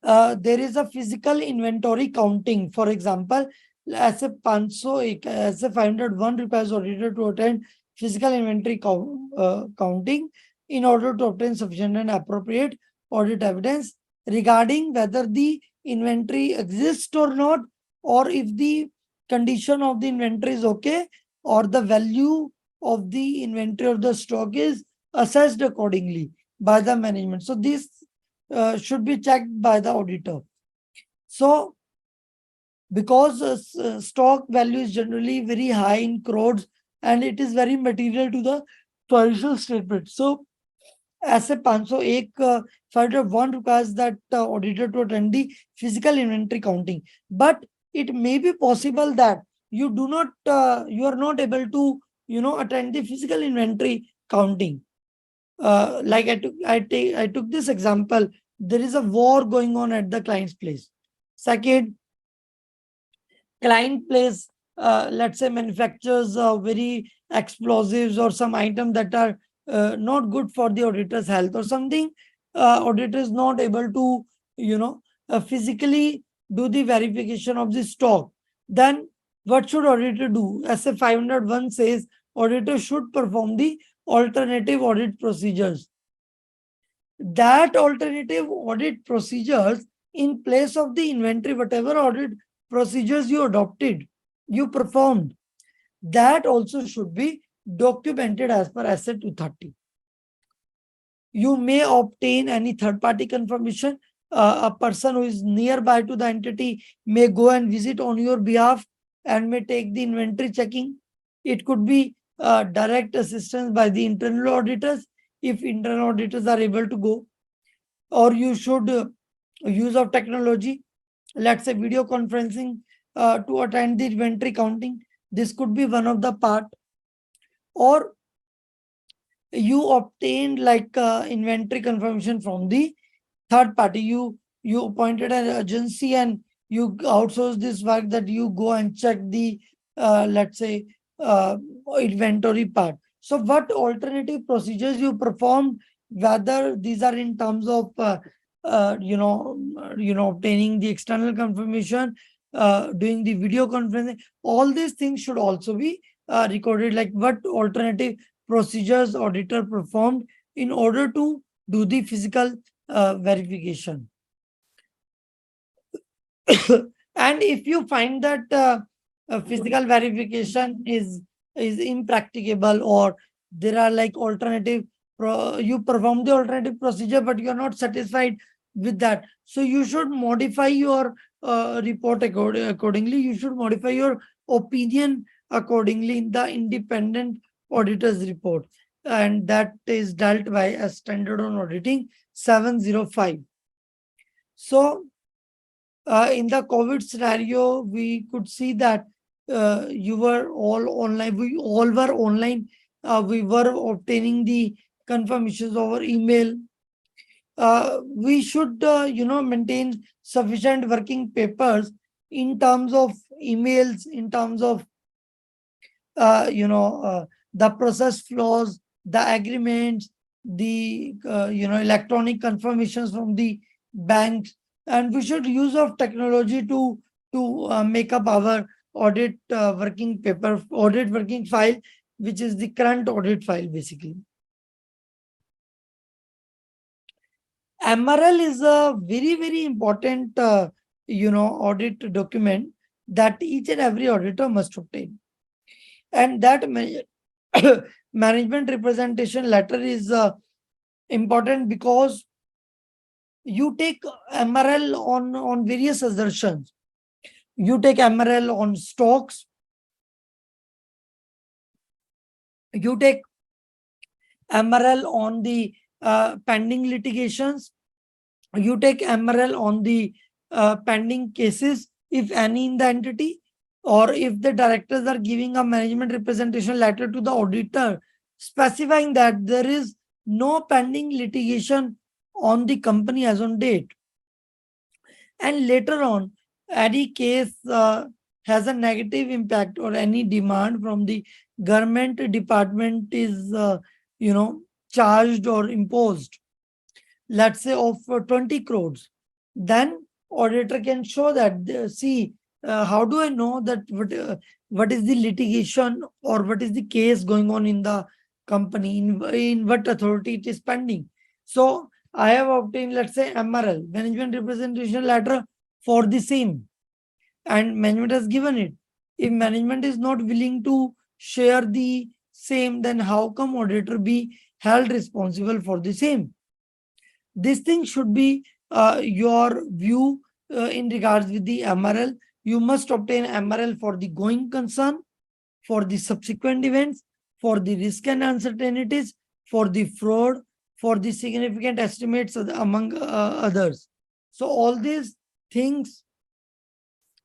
there is a physical inventory counting. For example, as a 501, as a 501 requires auditor to attend physical inventory counting in order to obtain sufficient and appropriate audit evidence regarding whether the inventory exists or not, or if the condition of the inventory is okay, or the value of the inventory or the stock is assessed accordingly by the management. So this should be checked by the auditor. So, because stock value is generally very high in crores and it is very material to the financial statement. So, as a 501 further one requires that auditor to attend the physical inventory counting. But it may be possible that you are not able to, attend the physical inventory counting. Like I took this example. There is a war going on at the client's place. Second, client place, let's say, manufactures very explosives or some item that are not good for the auditor's health or something. Auditor is not able to, physically do the verification of the stock. Then what should auditor do? As a 501 says, auditor should perform the alternative audit procedures. That alternative audit procedures in place of the inventory, whatever audit procedures you adopted, you performed, that also should be documented as per SA 230. You may obtain any third party confirmation. A person who is nearby to the entity may go and visit on your behalf and may take the inventory checking. It could be direct assistance by the internal auditors if internal auditors are able to go, or you should use of technology, let's say video conferencing, to attend the inventory counting. This could be one of the part. Or you obtained like inventory confirmation from the third party. You appointed an agency and you outsource this work, that you go and check the let's say inventory part. So what alternative procedures you performed, whether these are in terms of obtaining the external confirmation, doing the video conferencing, all these things should also be recorded, like what alternative procedures auditor performed in order to do the physical verification. And if you find that physical verification is impracticable, or there are like alternative you perform the alternative procedure but you are not satisfied with that, so you should modify your report accordingly. You should modify your opinion accordingly in the independent auditor's report, and that is dealt by a standard on auditing 705. So in the COVID scenario, we could see that you were all online. We all were online. We were obtaining the confirmations over email. We should, maintain sufficient working papers in terms of emails, in terms of, the process flows, the agreements, the, electronic confirmations from the banks, and we should use of technology to make up our audit working paper, audit working file, which is the current audit file basically. MRL is a very, very important, audit document that each and every auditor must obtain. And that management representation letter is important because you take MRL on various assertions. You take MRL on stocks. You take MRL on the pending litigations. You take MRL on the pending cases, if any in the entity, or if the directors are giving a management representation letter to the auditor specifying that there is no pending litigation on the company as on date. And later on, any case has a negative impact or any demand from the government department is, charged or imposed, let's say of 20 crores, then auditor can show that, see, how do I know that what is the litigation or what is the case going on in the company, in what authority it is pending. So I have obtained, let's say, MRL, management representation letter for the same, and management has given it. If management is not willing to share the same, then how come auditor be held responsible for the same? This thing should be your view in regards with the MRL. You must obtain MRL for the going concern, for the subsequent events, for the risk and uncertainties, for the fraud, for the significant estimates among others. So all these things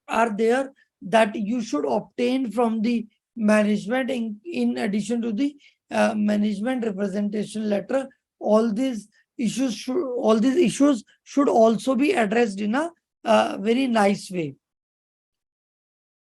are there that you should obtain from the management in addition to the management representation letter. All these issues should also be addressed in a very nice way.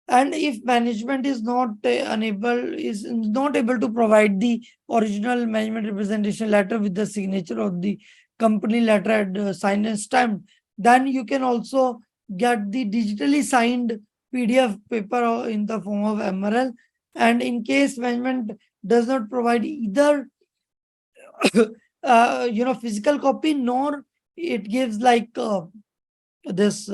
And if management is not able to provide the original management representation letter with the signature of the company letterhead signed and stamped, then you can also get the digitally signed PDF paper in the form of MRL. And in case management does not provide either physical copy, nor it gives like this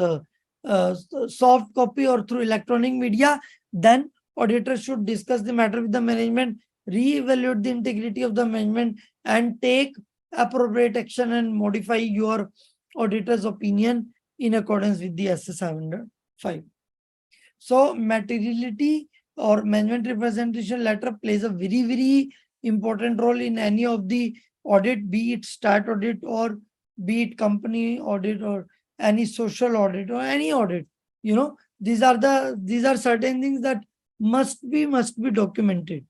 soft copy or through electronic media, then auditor should discuss the matter with the management, re-evaluate the integrity of the management, and take appropriate action and modify your auditor's opinion in accordance with the SS 705. So materiality or management representation letter plays a very, very important role in any of the audit, be it stat audit or be it company audit or any social audit or any audit. These are certain things that must be documented.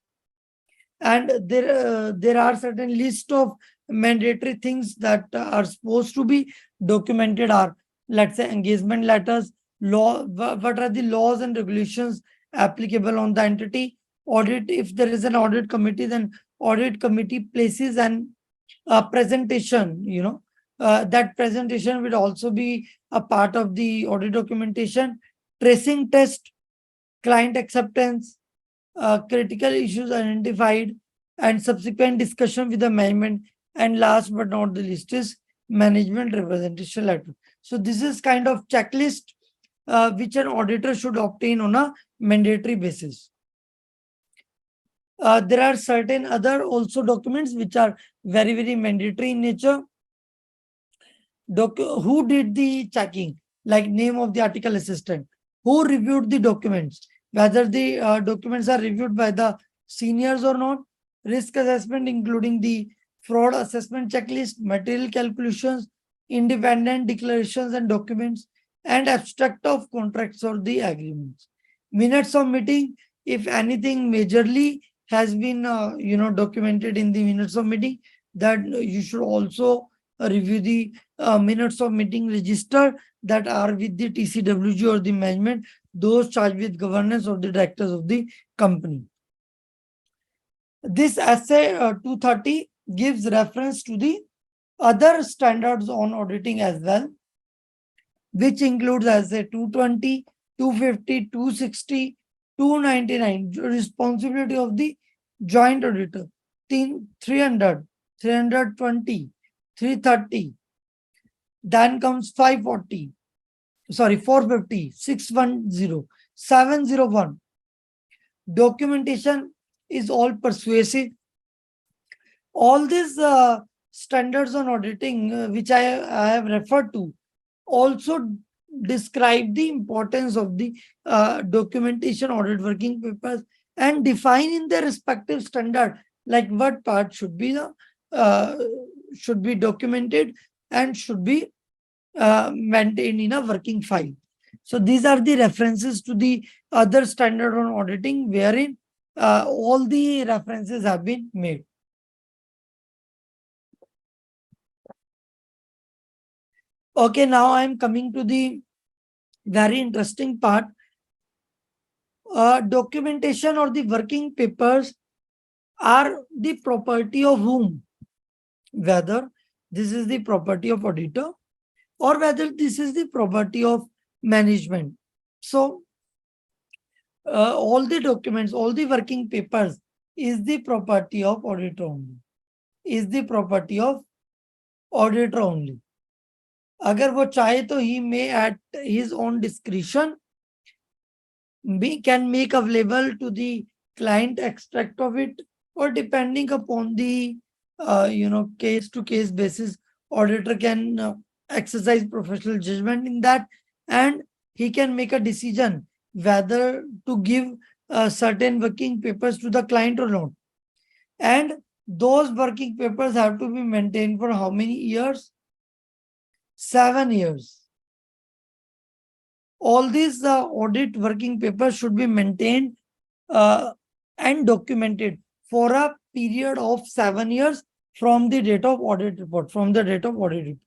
And there are certain list of mandatory things that are supposed to be documented are, let's say, engagement letters, what are the laws and regulations applicable on the entity. Audit, if there is an audit committee, then audit committee places an presentation, that presentation will also be a part of the audit documentation. Tracing test, client acceptance, critical issues identified, and subsequent discussion with the management. And last but not the least is management representation letter. So this is kind of checklist which an auditor should obtain on a mandatory basis. There are certain other also documents which are very, very mandatory in nature. Who did the checking, like name of the article assistant, who reviewed the documents, whether the documents are reviewed by the seniors or not, risk assessment including the fraud assessment checklist, material calculations, independent declarations and documents, and abstract of contracts or the agreements. Minutes of meeting, if anything majorly has been documented in the minutes of meeting, that you should also review the minutes of meeting register that are with the TCWG or the management, those charged with governance or the directors of the company. This essay 230 gives reference to the other standards on auditing as well, which includes essay 220, 250, 260, 299, responsibility of the joint auditor, 300, 320, 330. Then comes 540, sorry, 450, 610, 701. Documentation is all persuasive. All these standards on auditing, which I have referred to, also describe the importance of the documentation audit working papers and define in their respective standard, like what part uh, should be documented and should be maintained in a working file. So these are the references to the other standard on auditing, wherein all the references have been made. Okay, now I am coming to the very interesting part. Documentation or the working papers are the property of whom? Whether this is the property of auditor or whether this is the property of management. So, all the documents, all the working papers is the property of auditor only. Is the property of auditor only. अगर वो चाहे तो he may at his own discretion can make available to the client extract of it, or depending upon the case to case basis, auditor can exercise professional judgment in that, and he can make a decision whether to give certain working papers to the client or not. And those working papers have to be maintained for how many years? 7 years. All these audit working papers should be maintained and documented for a period of 7 years from the date of audit report. From the date of audit report.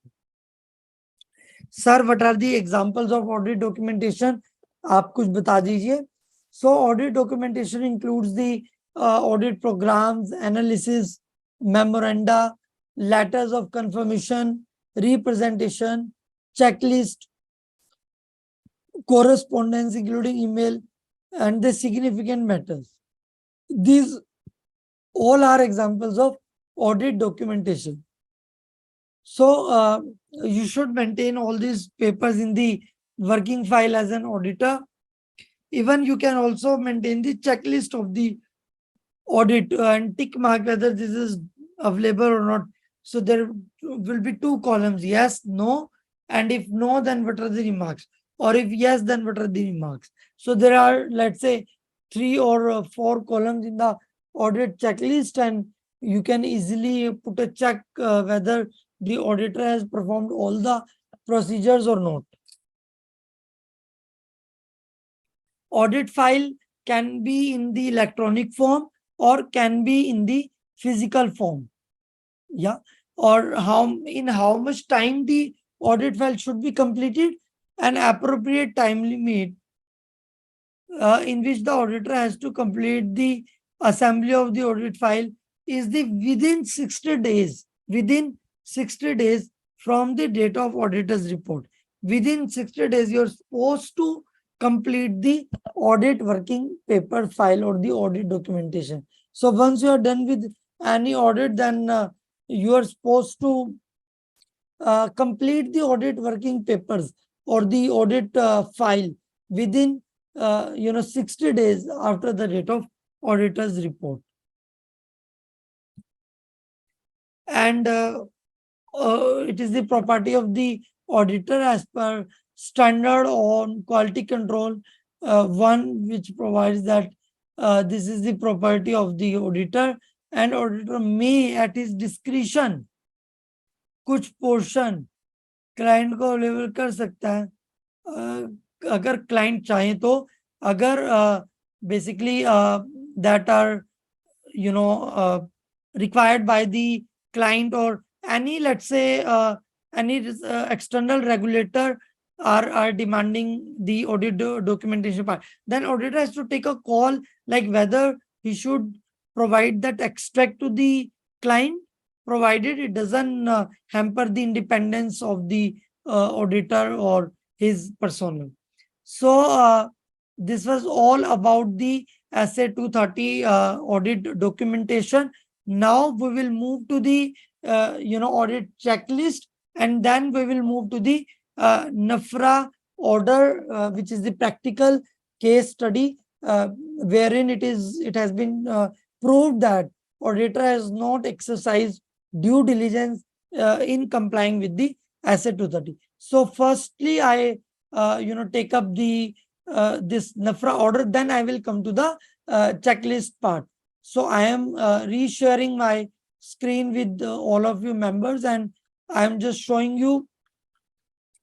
Sir, what are the examples of audit documentation? आप कुछ बता दीजिए. So audit documentation includes the audit programs, analysis, memoranda, letters of confirmation, representation, checklist, correspondence including email, and the significant matters. These all are examples of audit documentation. So you should maintain all these papers in the working file as an auditor. Even you can also maintain the checklist of the audit and tick mark whether this is available or not. So there will be 2 columns, yes, no, and if no, then what are the remarks? Or if yes, then what are the remarks? So there are, let's say, 3 or 4 columns in the audit checklist, and you can easily put a check whether the auditor has performed all the procedures or not. Audit file can be in the electronic form or can be in the physical form. Yeah. Or how much time the audit file should be completed, an appropriate time limit in which the auditor has to complete the assembly of the audit file is the within 60 days. Within 60 days from the date of auditor's report. Within 60 days, you're supposed to complete the audit working paper file or the audit documentation. So once you are done with any audit, then you are supposed to complete the audit working papers or the audit file within 60 days after the date of auditor's report. And it is the property of the auditor as per standard on quality control, one which provides that this is the property of the auditor, and auditor may at his discretion कुछ portion client को available कर सकता है अगर client चाहे तो. अगर basically that are required by the client or any, let's say, any external regulator are demanding the audit documentation part, then auditor has to take a call like whether he should provide that extract to the client, provided it doesn't hamper the independence of the auditor or his personnel. So this was all about the SA 230 audit documentation. Now we will move to the audit checklist, and then we will move to the NAFRA order, which is the practical case study, wherein it has been proved that auditor has not exercised due diligence in complying with the SA 230. So firstly, I take up the this NAFRA order, then I will come to the checklist part. So I am resharing my screen with all of you members, and I am just showing you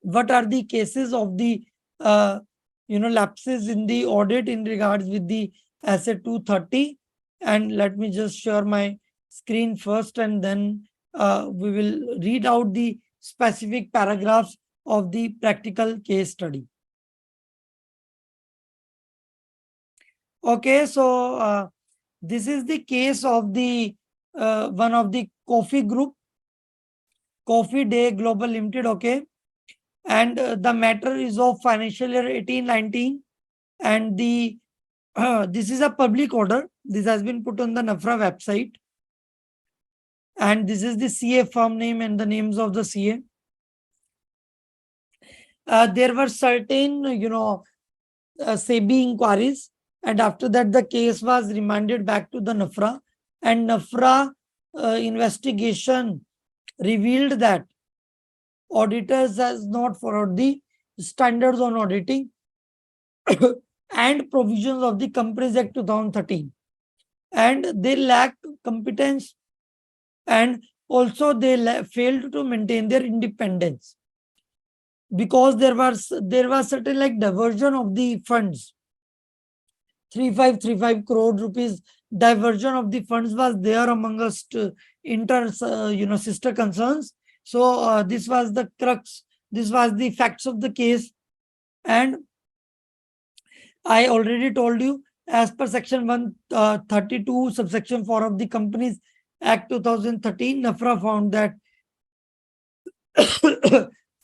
what are the cases of the lapses in the audit in regards with the asset 230. And let me just share my screen first, and then we will read out the specific paragraphs of the practical case study. Okay, so this is the case of the one of the coffee group, Coffee Day Global Limited. Okay, and the matter is of financial year 18-19, and the this is a public order. This has been put on the NAFRA website, and this is the CA firm name and the names of the CA. There were certain SEBI inquiries, and after that the case was remanded back to the NAFRA, and NAFRA investigation revealed that auditors has not followed the standards on auditing and provisions of the Companies Act 2013, and they lacked competence, and also they failed to maintain their independence, because there was certain like diversion of the funds. 3535 crore rupees diversion of the funds was there amongst sister concerns. So this was the crux, this was the facts of the case. And I already told you, as per section 132 subsection 4 of the Companies Act 2013, NAFRA found that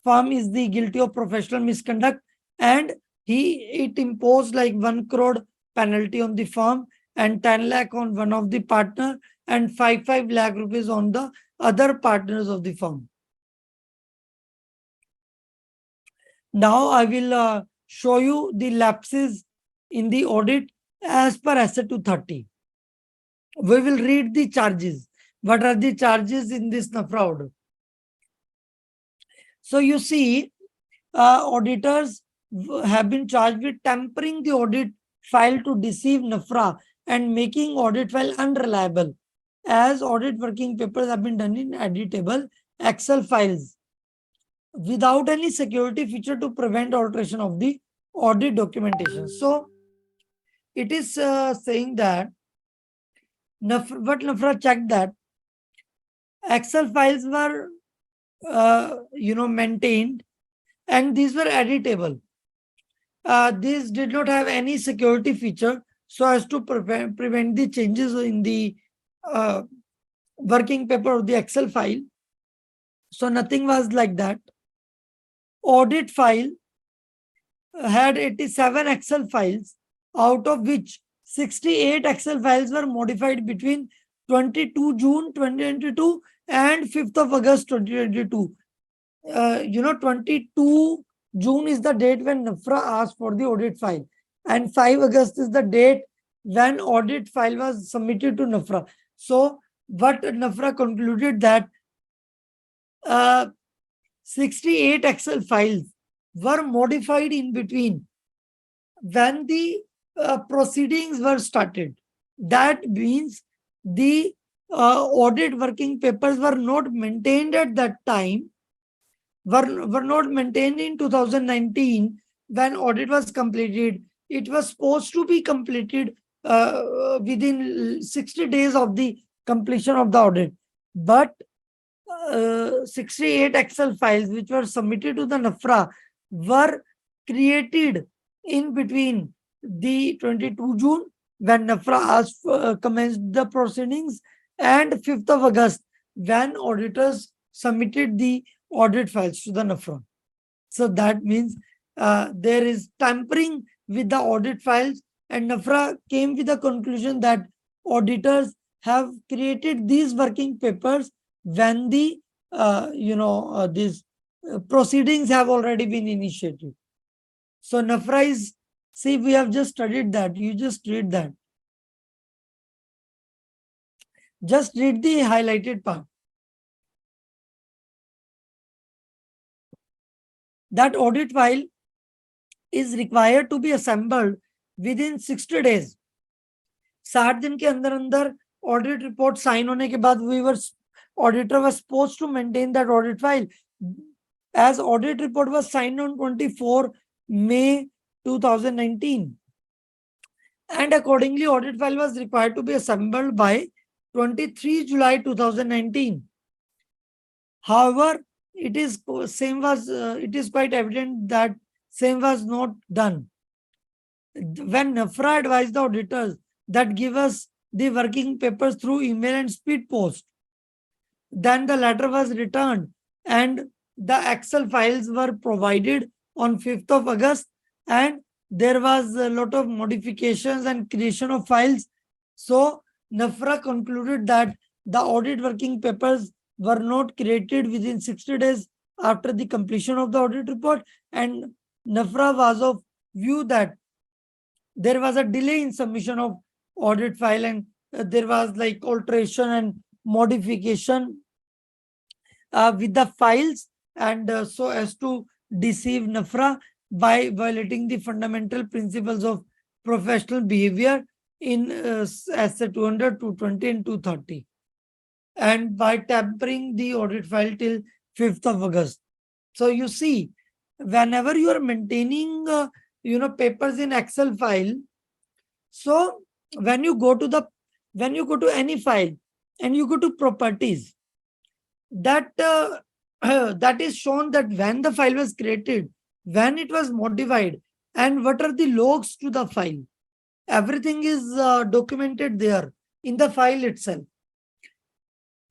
firm is the guilty of professional misconduct, and it imposed like 1 crore penalty on the firm, and 10 lakh on one of the partner, and 5 lakh rupees on the other partners of the firm. Now I will show you the lapses in the audit as per SA 230. We will read the charges. What are the charges in this NAFRA order? So you see, auditors have been charged with tampering the audit file to deceive NAFRA and making audit file unreliable, as audit working papers have been done in editable Excel files without any security feature to prevent alteration of the audit documentation. So it is saying that what NAFRA checked, that Excel files were maintained, and these were editable. These did not have any security feature so as to prevent the changes in the working paper of the Excel file. So nothing was like that. Audit file had 87 Excel files, out of which 68 Excel files were modified between 22 June 2022 and 5th of August 2022. 22 June is the date when NAFRA asked for the audit file, and 5 August is the date when audit file was submitted to NAFRA. So what NAFRA concluded, that 68 Excel files were modified in between when the proceedings were started. That means the audit working papers were not maintained at that time, were not maintained in 2019 when audit was completed. It was supposed to be completed within 60 days of the completion of the audit. But 68 Excel files which were submitted to the NAFRA were created in between the 22 June when NAFRA asked commenced the proceedings, and 5th of August when auditors submitted the audit files to the NAFRA. So that means there is tampering with the audit files And NAFRA came with the conclusion that auditors have created these working papers when these proceedings have already been initiated. So NAFRA is, see, we have just studied that. You just read that. Just read the highlighted part. That audit file is required to be assembled within 60 days. 60 दिन के अंदर अंदर audit report sign होने के बाद auditor was supposed to maintain that audit file, as audit report was signed on 24 May 2019, and accordingly audit file was required to be assembled by 23 July 2019. However, it is quite evident that same was not done. When NAFRA advised the auditors that give us the working papers through email and speed post, then the letter was returned and the Excel files were provided on 5th of August, and there was a lot of modifications and creation of files. So NAFRA concluded that the audit working papers were not created within 60 days after the completion of the audit report, and NAFRA was of view that there was a delay in submission of audit file, and there was like alteration and modification with the files, and so as to deceive NAFRA by violating the fundamental principles of professional behavior in SA 200, 220 and 230, and by tampering the audit file till 5th of August. So you see, whenever you are maintaining papers in Excel file, so when you go to any file and you go to properties, that that is shown that when the file was created, when it was modified, and what are the logs to the file. Everything is documented there in the file itself.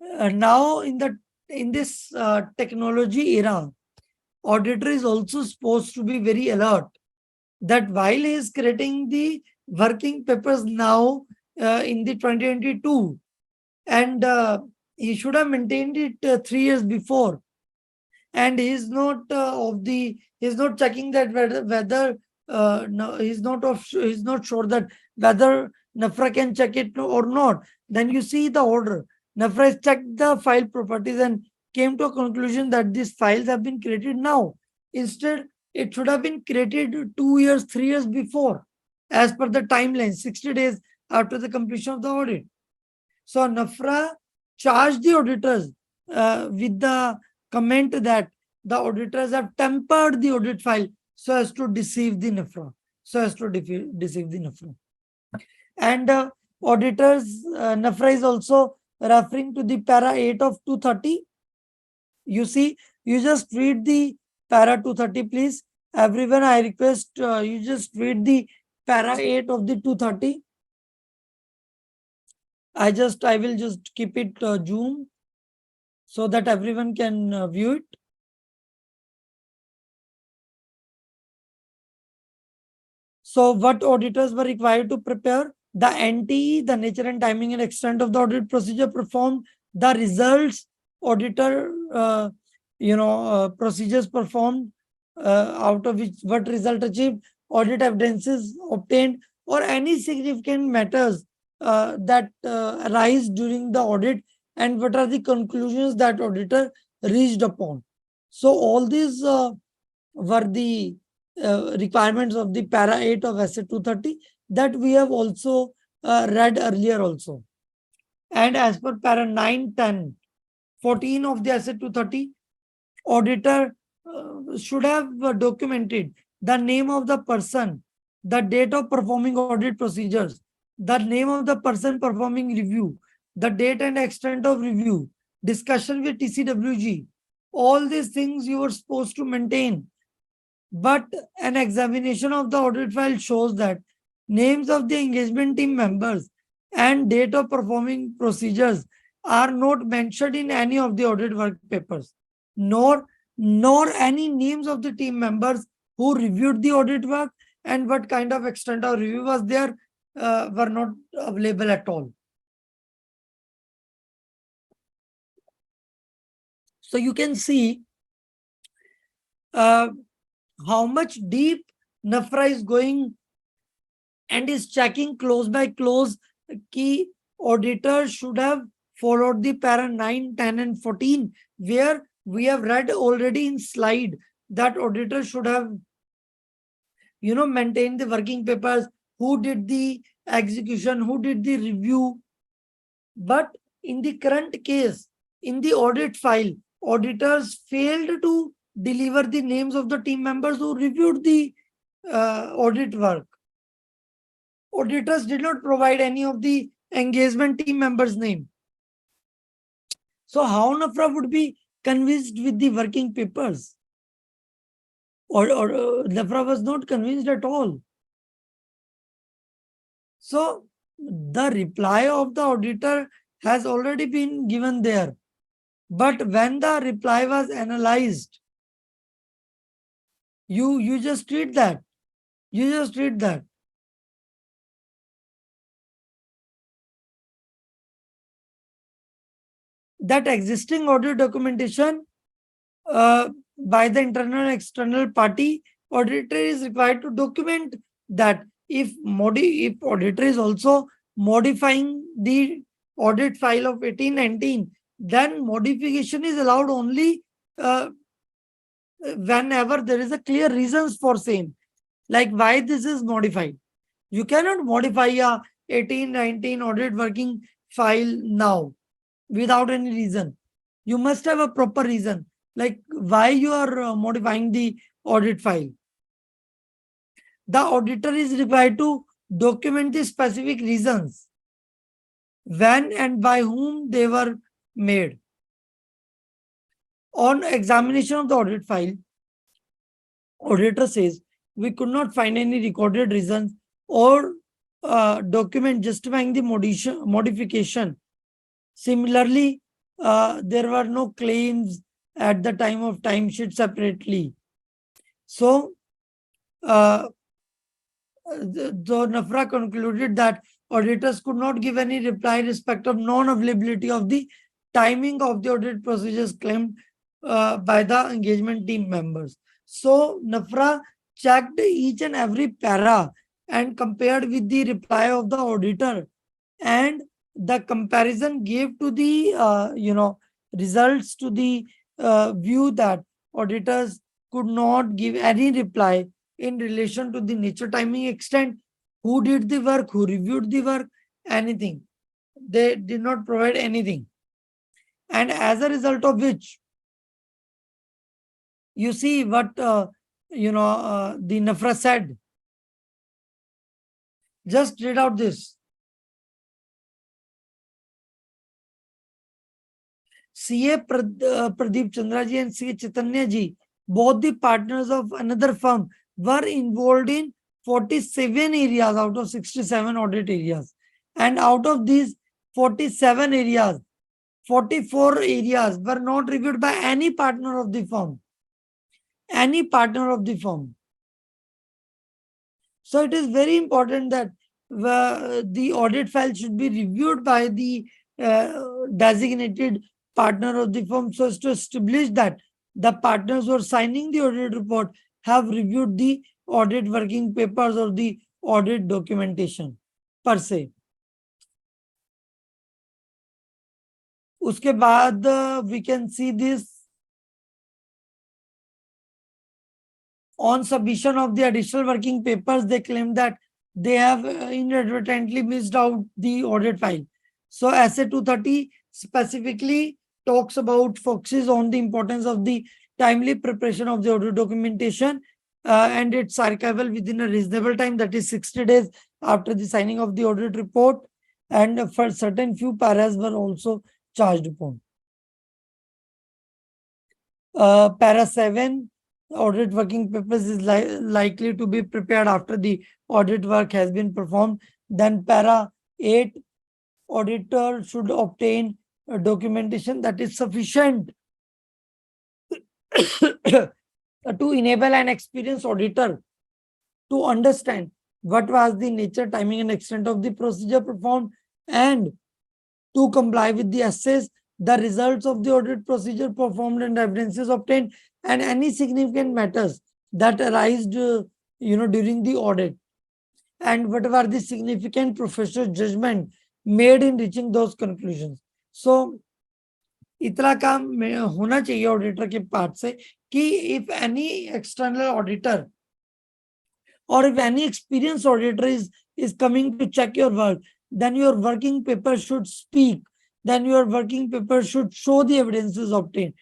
Now in this technology era, auditor is also supposed to be very alert that while he is creating the working papers now in the 2022, and he should have maintained it 3 years before, and he's not checking that whether no, he's not sure that whether NAFRA can check it or not. Then you see the order. NAFRA has checked the file properties and came to a conclusion that these files have been created now. Instead, it should have been created 2 years, 3 years before, as per the timeline, 60 days after the completion of the audit. So NAFRA charged the auditors with the comment that the auditors have tempered the audit file so as to deceive the NAFRA. And auditors, NAFRA is also referring to the para 8 of 230. You see, you just read the para 230, please. Everyone, I request you just read the para 8 of the 230. I will just keep it zoom so that everyone can view it. So what auditors were required to prepare? The NTE, the nature and timing and extent of the audit procedure performed, the results auditor, procedures performed, out of which what result achieved, audit evidences obtained, or any significant matters that arise during the audit, and what are the conclusions that auditor reached upon. So all these were the requirements of the para 8 of SA 230 that we have also read earlier also. And as per para 9, 10, 14 of the SA 230, auditor should have documented the name of the person, the date of performing audit procedures, the name of the person performing review, the date and extent of review, discussion with TCWG. All these things you were supposed to maintain. But an examination of the audit file shows that names of the engagement team members and date of performing procedures are not mentioned in any of the audit work papers, nor any names of the team members who reviewed the audit work and what kind of extent of review was there were not available at all. So you can see how much deep NAFRA is going and is checking close by close. Key auditors should have followed the para 9, 10, and 14, where we have read already in slide that auditors should have maintained the working papers, who did the execution, who did the review. But in the current case, in the audit file, auditors failed to deliver the names of the team members who reviewed the audit work. Auditors did not provide any of the engagement team members' name. So how NAFRA would be convinced with the working papers? Or NAFRA was not convinced at all. So the reply of the auditor has already been given there. But when the reply was analyzed, you just read that. You just read that. That existing audit documentation by the internal and external party, auditor is required to document that. If auditor is also modifying the audit file of 1819, then modification is allowed only whenever there is a clear reasons for same, like why this is modified. You cannot modify a 1819 audit working file now without any reason. You must have a proper reason, like why you are modifying the audit file. The auditor is required to document the specific reasons, when and by whom they were made. On examination of the audit file, auditor says we could not find any recorded reasons or document justifying the modification. Similarly, there were no claims at the time of timesheet separately. So, the NAFRA concluded that auditors could not give any reply in respect of non-availability of the timing of the audit procedures claimed by the engagement team members. So, NAFRA checked each and every para and compared with the reply of the auditor, and the comparison gave to the results to the view that auditors could not give any reply in relation to the nature, timing, extent, who did the work, who reviewed the work, anything. They did not provide anything. And as a result of which, you see what the NAFRA said. Just read out this. CA Pradeep Chandra ji and CA Chaitanya ji, both the partners of another firm, were involved in 47 areas out of 67 audit areas. And out of these 47 areas, 44 areas were not reviewed by any partner of the firm. Any partner of the firm. So it is very important that the audit file should be reviewed by the designated partner of the firm, so as to establish that the partners who are signing the audit report have reviewed the audit working papers or the audit documentation per se. Uske baad we can see this. On submission of the additional working papers, they claim that they have inadvertently missed out the audit file. So SA 230 specifically focuses on the importance of the timely preparation of the audit documentation and its archival within a reasonable time, that is 60 days after the signing of the audit report. And for certain few paras were also charged upon. Para 7, audit working papers is likely to be prepared after the audit work has been performed. Then para 8, auditor should obtain a documentation that is sufficient to enable an experienced auditor to understand what was the nature, timing, and extent of the procedure performed, and to comply with the essays, the results of the audit procedure performed, and evidences obtained, and any significant matters that arise, during the audit, and whatever the significant professional judgment made in reaching those conclusions. So इतना काम होना चाहिए auditor के part से कि if any external auditor or if any experienced auditor is coming to check your work, then your working paper should speak. Then your working paper should show the evidences obtained,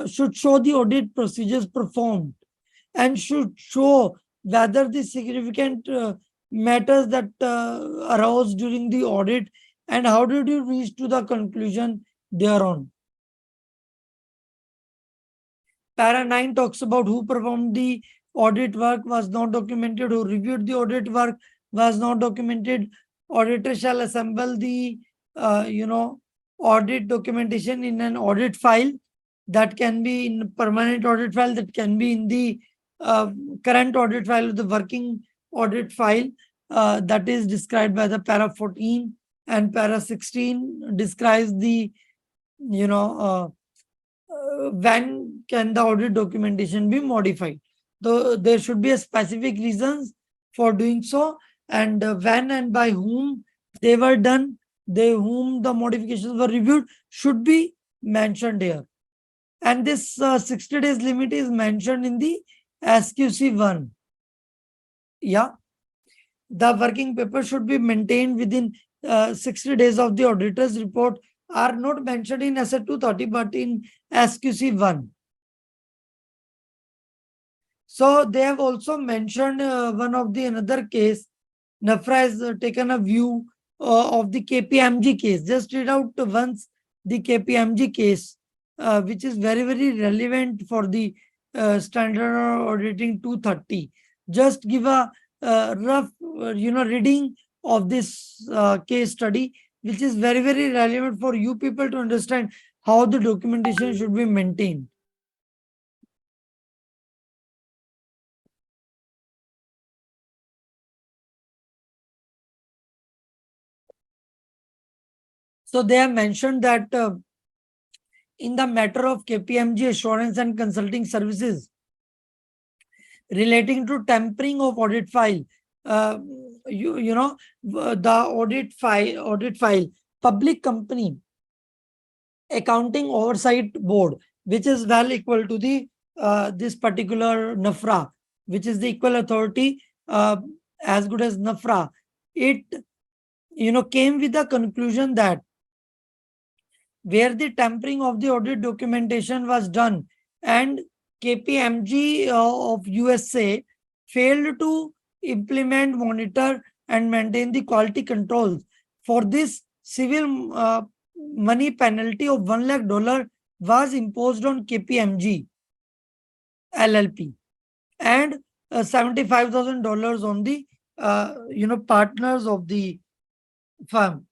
should show the audit procedures performed, and should show whether the significant matters that arose during the audit, and how did you reach to the conclusion thereon. Para 9 talks about who performed the audit work was not documented, who reviewed the audit work was not documented. Auditor shall assemble the, audit documentation in an audit file, that can be in permanent audit file, that can be in the current audit file, the working audit file, that is described by the para 14, and para 16 describes the, when can the audit documentation be modified. Though there should be a specific reasons for doing so, and when and by whom they were done, whom the modifications were reviewed, should be mentioned here. And this 60 days limit is mentioned in the SQC1. Yeah. The working paper should be maintained within 60 days of the auditor's report, are not mentioned in SA 230 but in SQC1. So they have also mentioned one of the another case. NAFRA has taken a view of the KPMG case. Just read out once the KPMG case, which is very, very relevant for the standard auditing 230. Just give a rough, reading of this case study, which is very, very relevant for you people to understand how the documentation should be maintained. So they have mentioned that in the matter of KPMG assurance and consulting services relating to tampering of audit file, the audit file, public company accounting oversight board, which is well equal to the this particular NAFRA, which is the equal authority as good as NAFRA. It came with the conclusion that where the tampering of the audit documentation was done and KPMG of USA failed to implement, monitor, and maintain the quality controls. For this, civil money penalty of $1 lakh was imposed on KPMG LLP, and $75,000 on the partners of the firm.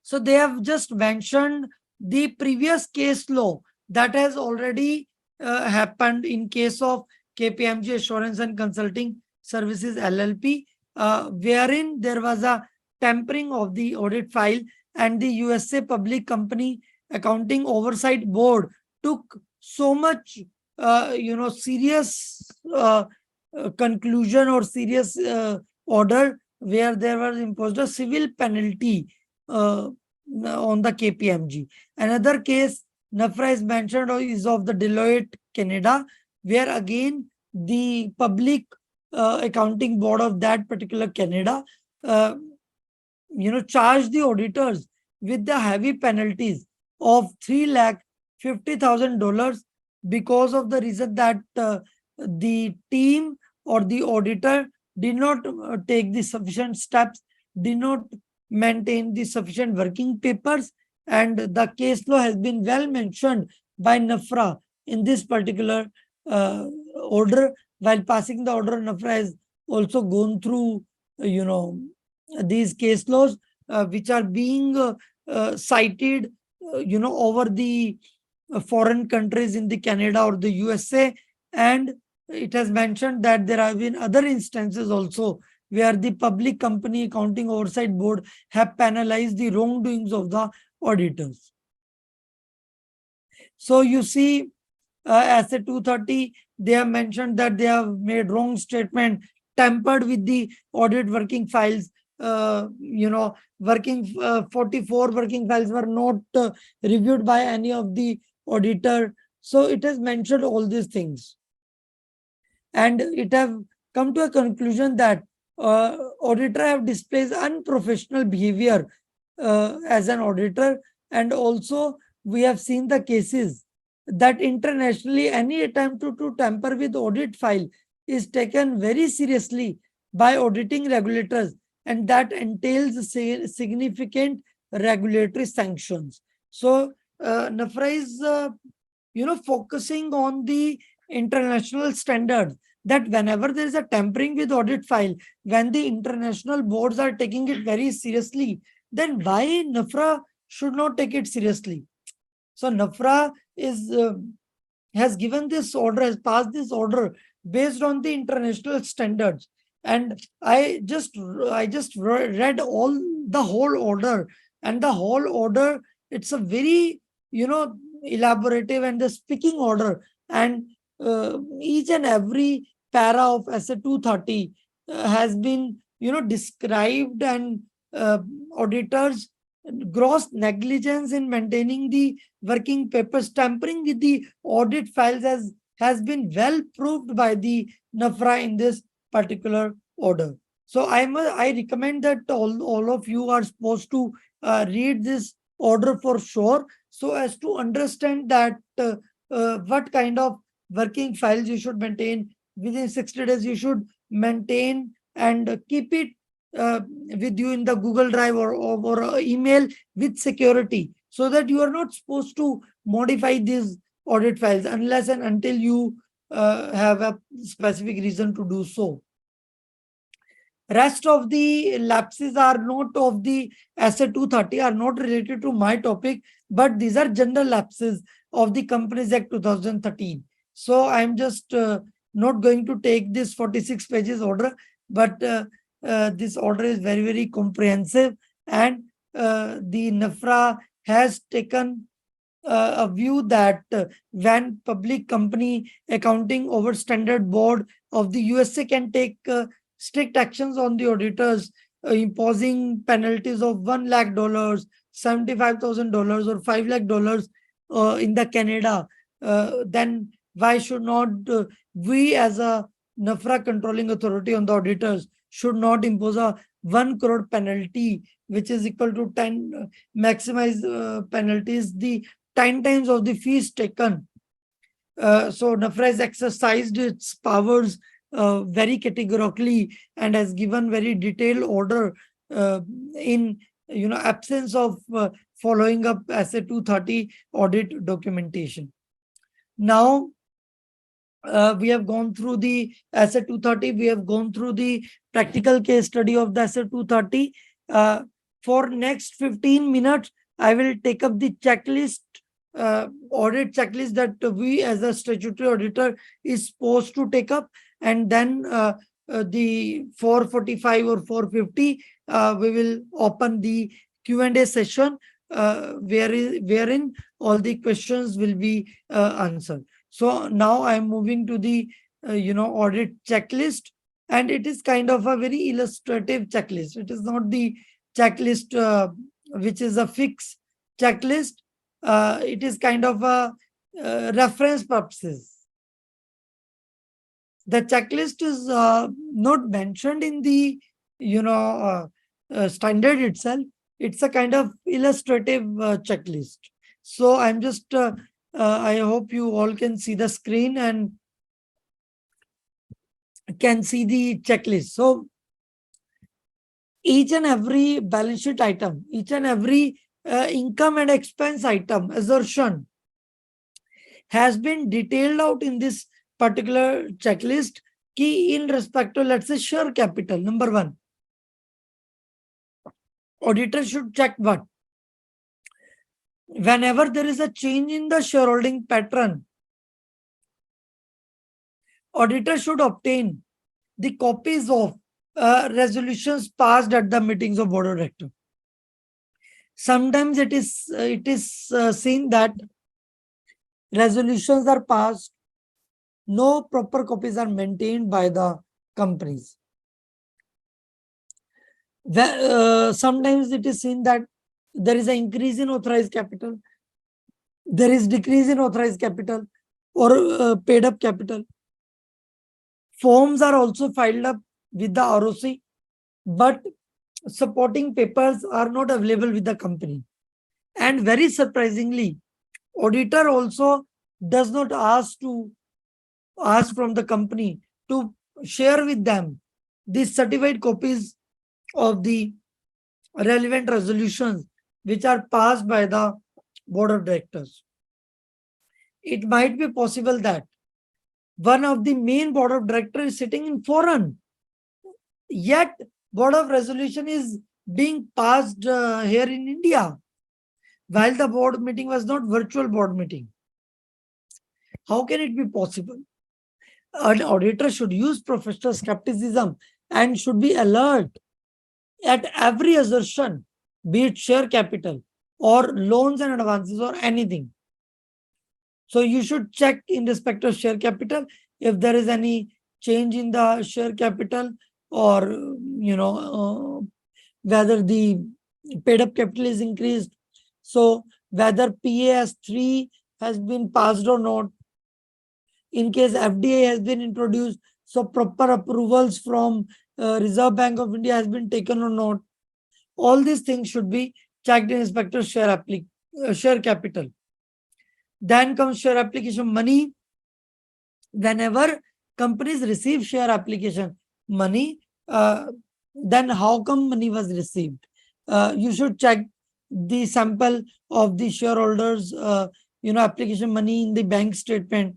So they have just mentioned the previous case law that has already happened in case of KPMG Assurance and Consulting Services LLP, wherein there was a tampering of the audit file, and the USA Public Company Accounting Oversight Board took so much, serious conclusion or serious order, where there was imposed a civil penalty on the KPMG. Another case NAFRA is mentioned is of the Deloitte, Canada, where again the public accounting board of that particular Canada, charged the auditors with the heavy penalties of $350,000 because of the reason that the team or the auditor did not take the sufficient steps, did not maintain the sufficient working papers, and the case law has been well mentioned by NAFRA in this particular order. While passing the order, NAFRA has also gone through, these case laws which are being cited, over the foreign countries in the Canada or the USA, and it has mentioned that there have been other instances also where the Public Company Accounting Oversight Board have penalized the wrongdoings of the auditors. So you see, as a 230, they have mentioned that they have made wrong statement, tampered with the audit working files. 44 working files were not reviewed by any of the auditor. So it has mentioned all these things, and it have come to a conclusion that auditor have displayed unprofessional behavior as an auditor. And also we have seen the cases that internationally any attempt to tamper with audit file is taken very seriously by auditing regulators, and that entails significant regulatory sanctions. So NAFRA is focusing on the international standards, that whenever there is a tampering with audit file, when the international boards are taking it very seriously, then why NAFRA should not take it seriously? So NAFRA has given this order, has passed this order based on the international standards. And I just read all the whole order, and the whole order, it's a very elaborative and the speaking order, and each and every para of SA 230 has been described, and auditors gross negligence in maintaining the working papers, tampering with the audit files has been well proved by the NAFRA in this particular order. So I recommend that all of you are supposed to read this order for sure, so as to understand that what kind of working files you should maintain. Within 60 days, you should maintain and keep it with you in the Google Drive or email with security, so that you are not supposed to modify these audit files unless and until you have a specific reason to do so. Rest of the lapses are not of the SA 230, are not related to my topic, but these are general lapses of the Companies Act 2013. So I'm just not going to take this 46 pages order, but this order is very, very comprehensive, and the NAFRA has taken a view that when Public Company Accounting Over Standard Board of the USA can take strict actions on the auditors, imposing penalties of $1 lakh, $75,000, or $5 lakh in the Canada, then why should not we as a NAFRA controlling authority on the auditors should not impose a 1 crore penalty, which is equal to 10 maximized penalties, the 10 times of the fees taken. So NAFRA has exercised its powers very categorically and has given very detailed order in absence of following up SA 230 audit documentation. Now we have gone through the SA 230, we have gone through the practical case study of the SA 230. For next 15 minutes, I will take up the checklist, audit checklist that we as a statutory auditor is supposed to take up, and then the 445 or 450, we will open the Q&A session wherein all the questions will be answered. So now I'm moving to the audit checklist, and it is kind of a very illustrative checklist. It is not the checklist which is a fixed checklist. It is kind of a reference purposes. The checklist is not mentioned in the standard itself. It's a kind of illustrative checklist. So I'm just I hope you all can see the screen and can see the checklist. So each and every balance sheet item, each and every income and expense item assertion has been detailed out in this particular checklist. Key in respect to, let's say, share capital. Number one, auditor should check what? Whenever there is a change in the shareholding pattern, Auditor should obtain the copies of resolutions passed at the meetings of board of directors. Sometimes it is seen that resolutions are passed, no proper copies are maintained by the companies. Sometimes it is seen that there is an increase in authorized capital, there is decrease in authorized capital or paid up capital. Forms are also filed up with the ROC, but supporting papers are not available with the company. And very surprisingly, auditor also does not ask from the company to share with them the certified copies of the relevant resolutions which are passed by the board of directors. It might be possible that one of the main board of directors is sitting in foreign, yet board of resolution is being passed here in India, while the board meeting was not virtual board meeting. How can it be possible? An auditor should use professional skepticism and should be alert at every assertion, be it share capital or loans and advances or anything. So you should check in respect of share capital if there is any change in the share capital, or whether the paid up capital is increased. So whether PAS 3 has been passed or not. In case FDI has been introduced, so proper approvals from Reserve Bank of India has been taken or not. All these things should be checked in respect of share capital. Then comes share application money. Whenever companies receive share application money, then how come money was received? You should check the sample of the shareholders, application money in the bank statement,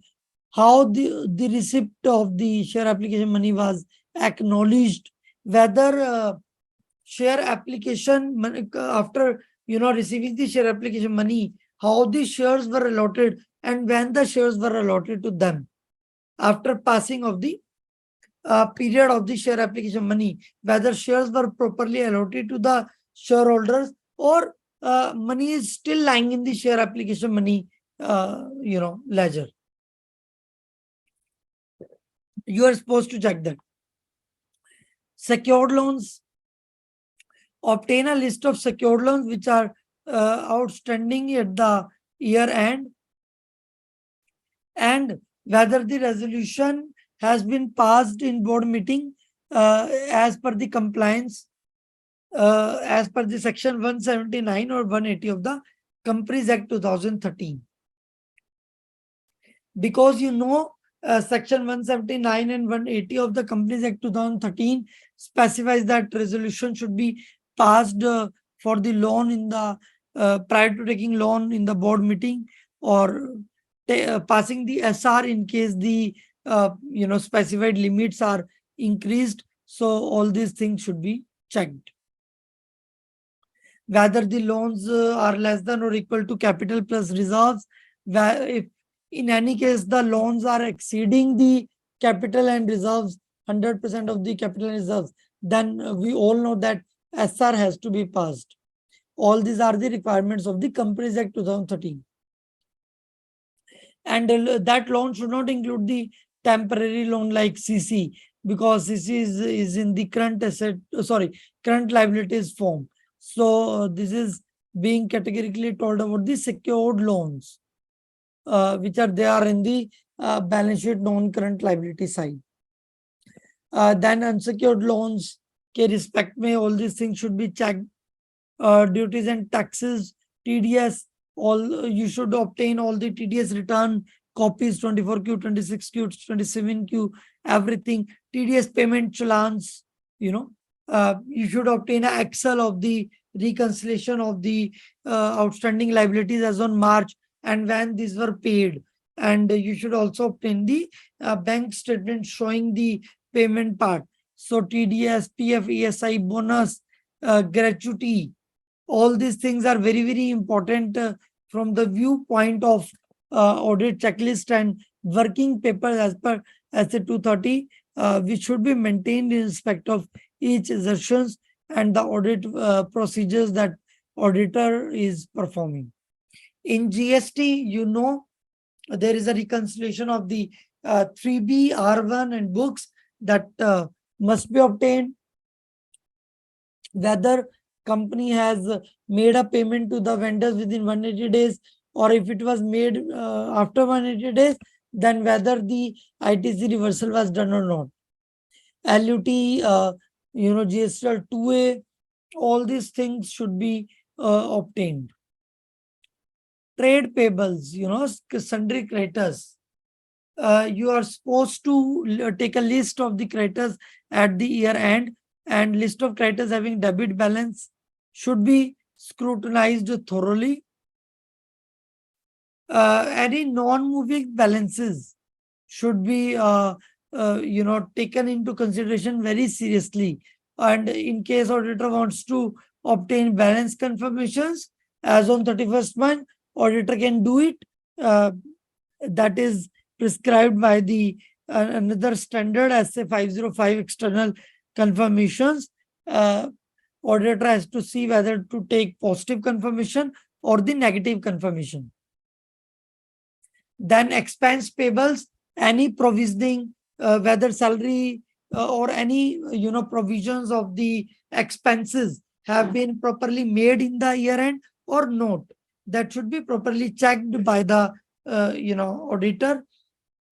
how the receipt of the share application money was acknowledged, whether share application money, after receiving the share application money, how the shares were allotted and when the shares were allotted to them after passing of the period of the share application money, whether shares were properly allotted to the shareholders or money is still lying in the share application money ledger. You are supposed to check that. Secured loans. Obtain a list of secured loans which are outstanding at the year end, and whether the resolution has been passed in board meeting as per the compliance, as per the section 179 or 180 of the Companies Act 2013. Because section 179 and 180 of the Companies Act 2013 specifies that resolution should be passed for the loan in the prior to taking loan in the board meeting, or passing the SR in case the specified limits are increased. So all these things should be checked. Whether the loans are less than or equal to capital plus reserves, if in any case the loans are exceeding the capital and reserves, 100% of the capital and reserves, then we all know that SR has to be passed. All these are the requirements of the Companies Act 2013. And that loan should not include the temporary loan like CC, because CC is in the current liabilities form. So this is being categorically told about the secured loans, which are there in the balance sheet non-current liability side. Then unsecured loans के respect में all these things should be checked. Duties and taxes, TDS, all you should obtain all the TDS return copies, 24Q, 26Q, 27Q, everything. TDS payment challans, you should obtain an Excel of the reconciliation of the outstanding liabilities as on March and when these were paid. And you should also obtain the bank statement showing the payment part. So TDS, PF, ESI, bonus, gratuity, all these things are very, very important from the viewpoint of audit checklist and working papers Asset 230, which should be maintained in respect of each assertions and the audit procedures that auditor is performing. In GST, there is a reconciliation of the 3B, R1 and books that must be obtained. Whether company has made a payment to the vendors within 180 days, or if it was made after 180 days, then whether the ITC reversal was done or not. LUT, GSTR 2A, all these things should be obtained. Trade payables, sundry creditors. You are supposed to take a list of the creditors at the year end, and list of creditors having debit balance should be scrutinized thoroughly. Any non-moving balances should be taken into consideration very seriously. And in case auditor wants to obtain balance confirmations as on 31st month, auditor can do it. That is prescribed by the another standard as SA 505 external confirmations. Auditor has to see whether to take positive confirmation or the negative confirmation. Then expense payables, any provisioning, whether salary or any provisions of the expenses have been properly made in the year end or not. That should be properly checked by the auditor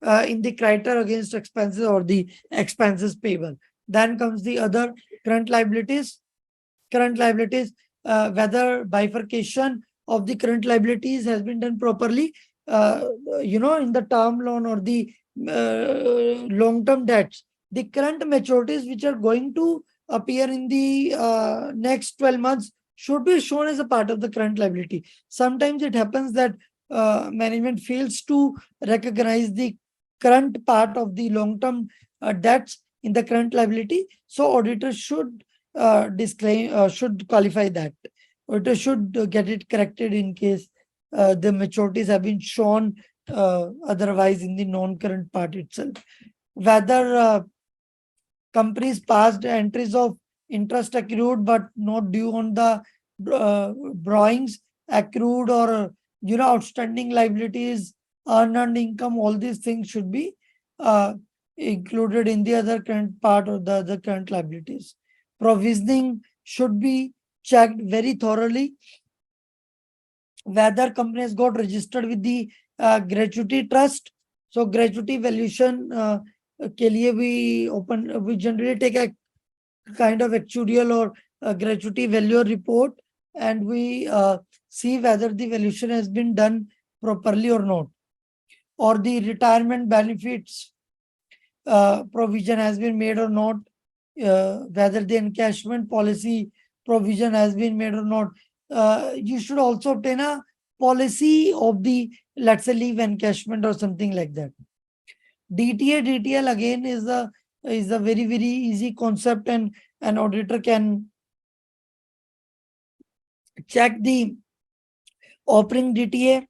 in the criteria against expenses or the expenses payable. Then comes the other current liabilities. Current liabilities, whether bifurcation of the current liabilities has been done properly, in the term loan or the long-term debts, the current maturities which are going to appear in the next 12 months should be shown as a part of the current liability. Sometimes it happens that management fails to recognize the current part of the long-term debts in the current liability. So auditors should disclaim, should qualify that. Auditor should get it corrected in case the maturities have been shown otherwise in the non-current part itself. Whether companies passed entries of interest accrued but not due on the borrowings, accrued or outstanding liabilities, unearned income, all these things should be included in the other current part or the other current liabilities. Provisioning should be checked very thoroughly. Whether company has got registered with the gratuity trust. So gratuity valuation के लिए we generally take a kind of actuarial or gratuity value report, and we see whether the valuation has been done properly or not, or the retirement benefits provision has been made or not, whether the encashment policy provision has been made or not. You should also obtain a policy of the, let's say, leave encashment or something like that. DTA, DTL again is a very, very easy concept, and an auditor can check the offering DTA,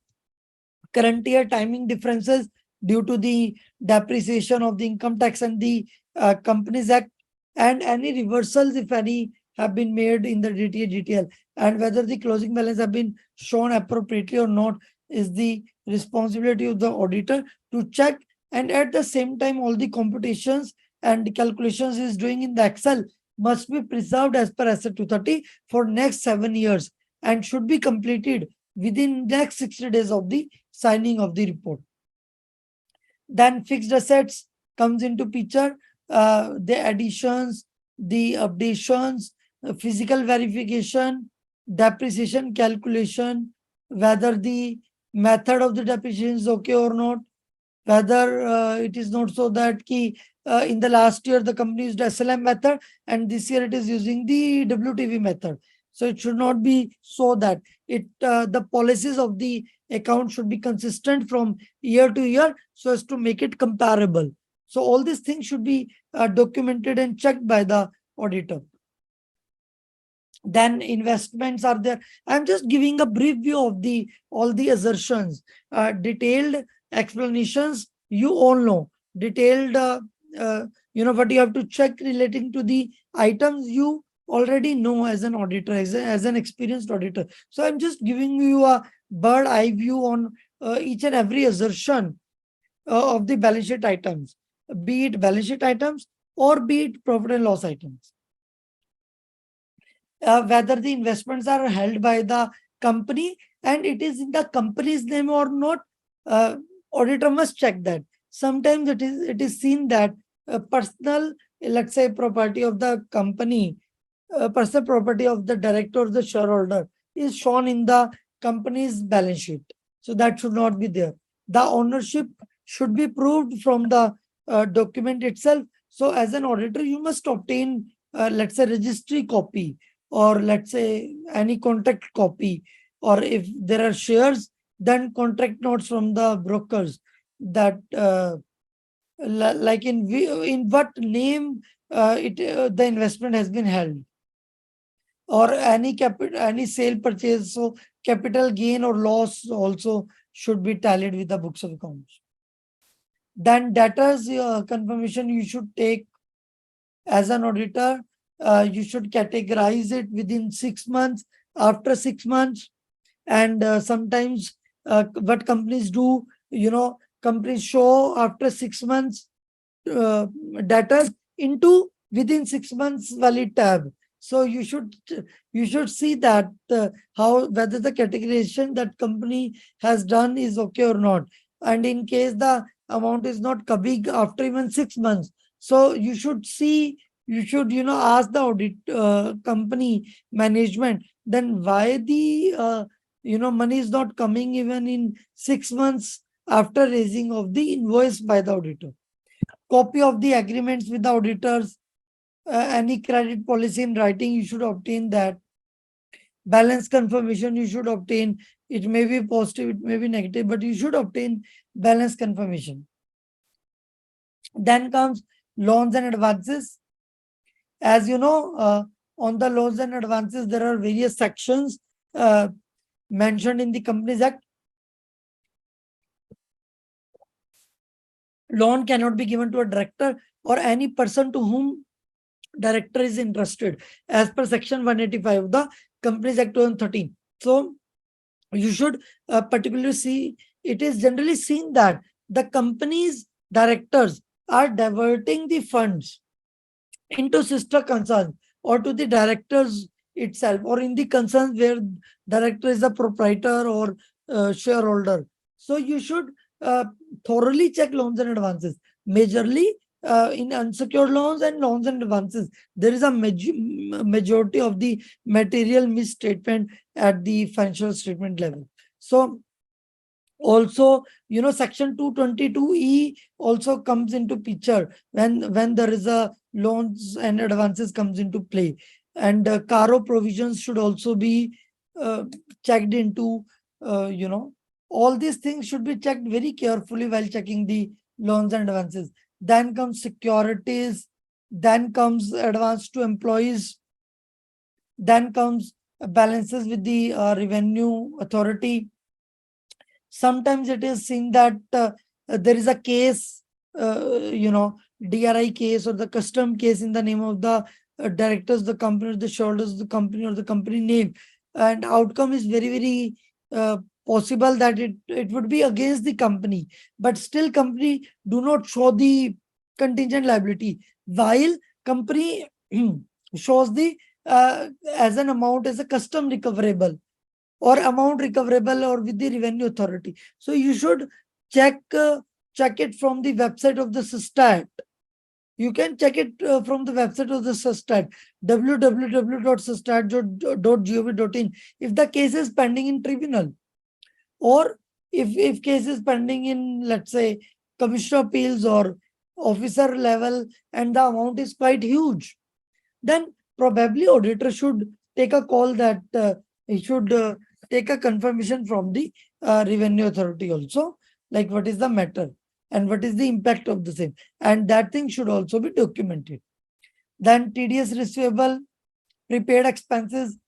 current year timing differences due to the depreciation of the income tax and the Companies Act, and any reversals, if any, have been made in the DTA, DTL, and whether the closing balance have been shown appropriately or not is the responsibility of the auditor to check. And at the same time, all the computations and calculations is doing in the Excel must be preserved as per Asset 230 for next 7 years and should be completed within next 60 days of the signing of the report. Then fixed assets comes into picture, the additions, the updations, physical verification, depreciation calculation, whether the method of the depreciation is okay or not, whether it is not so that in the last year the company used SLM method and this year it is using the WTV method. So it should not be so that the policies of the account should be consistent from year to year so as to make it comparable. So all these things should be documented and checked by the auditor. Then investments are there. I'm just giving a brief view of all the assertions. Detailed explanations you all know. detailed, uh, what you have to check relating to the items you already know as an auditor, as an experienced auditor. So I'm just giving you a bird eye view on each and every assertion of the balance sheet items, be it balance sheet items or be it profit and loss items. Whether the investments are held by the company and it is in the company's name or not, uh, auditor must check that. Sometimes it is seen that personal, let's say, property of the company, personal property of the director or the shareholder is shown in the company's balance sheet. So that should not be there. The ownership should be proved from the document itself. So as an auditor, you must obtain, let's say, registry copy, or let's say any contract copy, or if there are shares, then contract notes from the brokers, that like in what name it the investment has been held, or any sale purchase. So capital gain or loss also should be tallied with the books of accounts. Then debtors confirmation you should take as an auditor. You should categorize it within 6 months, after 6 months, and sometimes what companies do, companies show after 6 months uh, data into within 6 months valid tab. So you should see that how whether the categorization that company has done is okay or not. And in case the amount is not coming after even 6 months, so you should ask the audit company management, then why the money is not coming even in 6 months after raising of the invoice by the auditor. Copy of the agreements with the auditors, any credit policy in writing, you should obtain that. Balance confirmation, you should obtain. It may be positive, it may be negative, but you should obtain balance confirmation. Then comes loans and advances. As you know, on the loans and advances, there are various sections uh, mentioned in the Companies Act. Loan cannot be given to a director or any person to whom director is interested, as per section 185 of the Companies Act 2013. So you should particularly see, it is generally seen that the company's directors are diverting the funds into sister concerns or to the directors itself, or in the concerns where director is a proprietor or shareholder. So you should uh, thoroughly check loans and advances, majorly in unsecured loans and loans and advances. There is a majority of the material misstatement at the financial statement level. So also, section 222E also comes into picture when there is a loans and advances comes into play. And caro provisions should also be uh, checked into. All these things should be checked very carefully while checking the loans and advances. Then comes securities, then comes advance to employees, then comes balances with the revenue authority. Sometimes it is seen that there is a case, DRI case or the custom case in the name of the directors, the company, or the shareholders of the company, or the company name, and outcome is very, very possible that it would be against the company, but still company do not show the contingent liability, while company shows the as an amount as a custom recoverable or amount recoverable or with the revenue authority. So you should check check it from the website of the Sustat. You can check it from the website of the Sustat, www.sustat.gov.in. If the case is pending in tribunal, or if case is pending in, let's say, commissioner appeals or officer level, and the amount is quite huge, then probably auditor should take a call that he should take a confirmation from the revenue authority also, like what is the matter and what is the impact of the same, and that thing should also be documented. Then TDS receivable, prepaid expenses,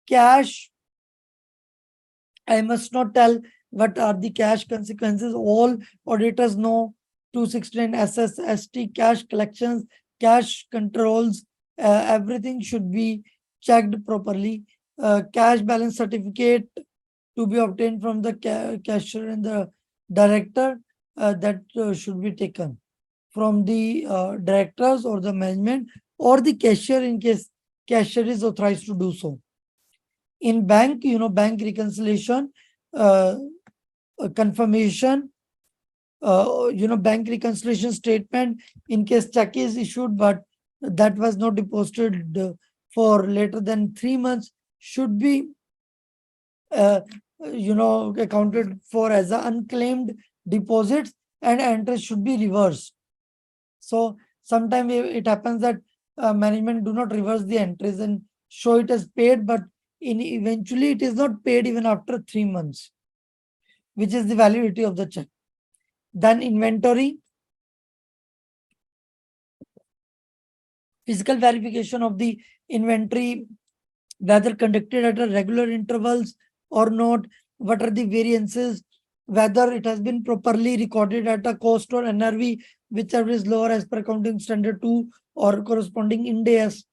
cash. I must not tell what are the cash consequences. All auditors know 269 SSST, cash collections, cash controls, everything should be checked properly. Cash balance certificate to be obtained from the cashier and the director, that should be taken from the directors or the management or the cashier in case cashier is authorized to do so. In bank, bank reconciliation, confirmation, bank reconciliation statement in case check is issued, but that was not deposited for later than 3 months, should be accounted for as a unclaimed deposits, and interest should be reversed. So sometimes it happens that management do not reverse the entries and show it as paid, but eventually it is not paid even after 3 months, which is the validity of the check. Then inventory, physical verification of the inventory, whether conducted at a regular intervals or not, what are the variances, whether it has been properly recorded at a cost or NRV, whichever is lower as per accounting standard 2 or corresponding Ind AS.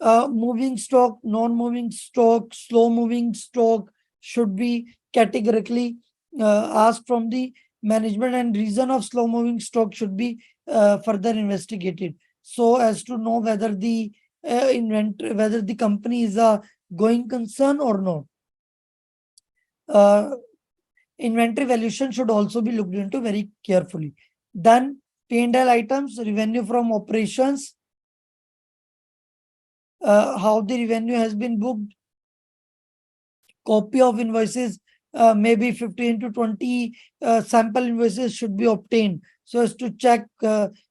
Moving stock, non-moving stock, slow-moving stock should be categorically asked from the management, and reason of slow-moving stock should be further investigated so as to know whether the whether the company is a going concern or not. Inventory valuation should also be looked into very carefully. Then P&L items, revenue from operations, how the revenue has been booked, copy of invoices, maybe 15 to 20 sample invoices should be obtained so as to check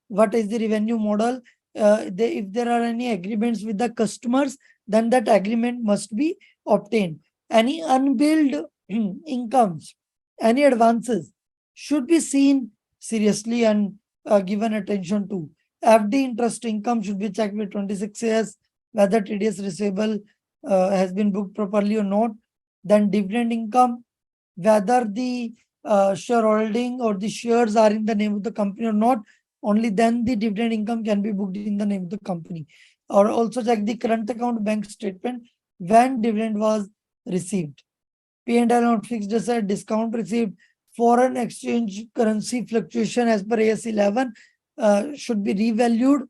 what is the revenue model. If there are any agreements with the customers, then that agreement must be obtained. Any unbilled incomes, any advances should be seen seriously and given attention to. FD interest income should be checked with 26 years, whether TDS receivable has been booked properly or not. Then dividend income, whether the shareholding or the shares are in the name of the company or not, only then the dividend income can be booked in the name of the company. Or also check the current account bank statement when dividend was received. P&L on fixed asset, discount received, foreign exchange currency fluctuation as per AS 11 should be revalued.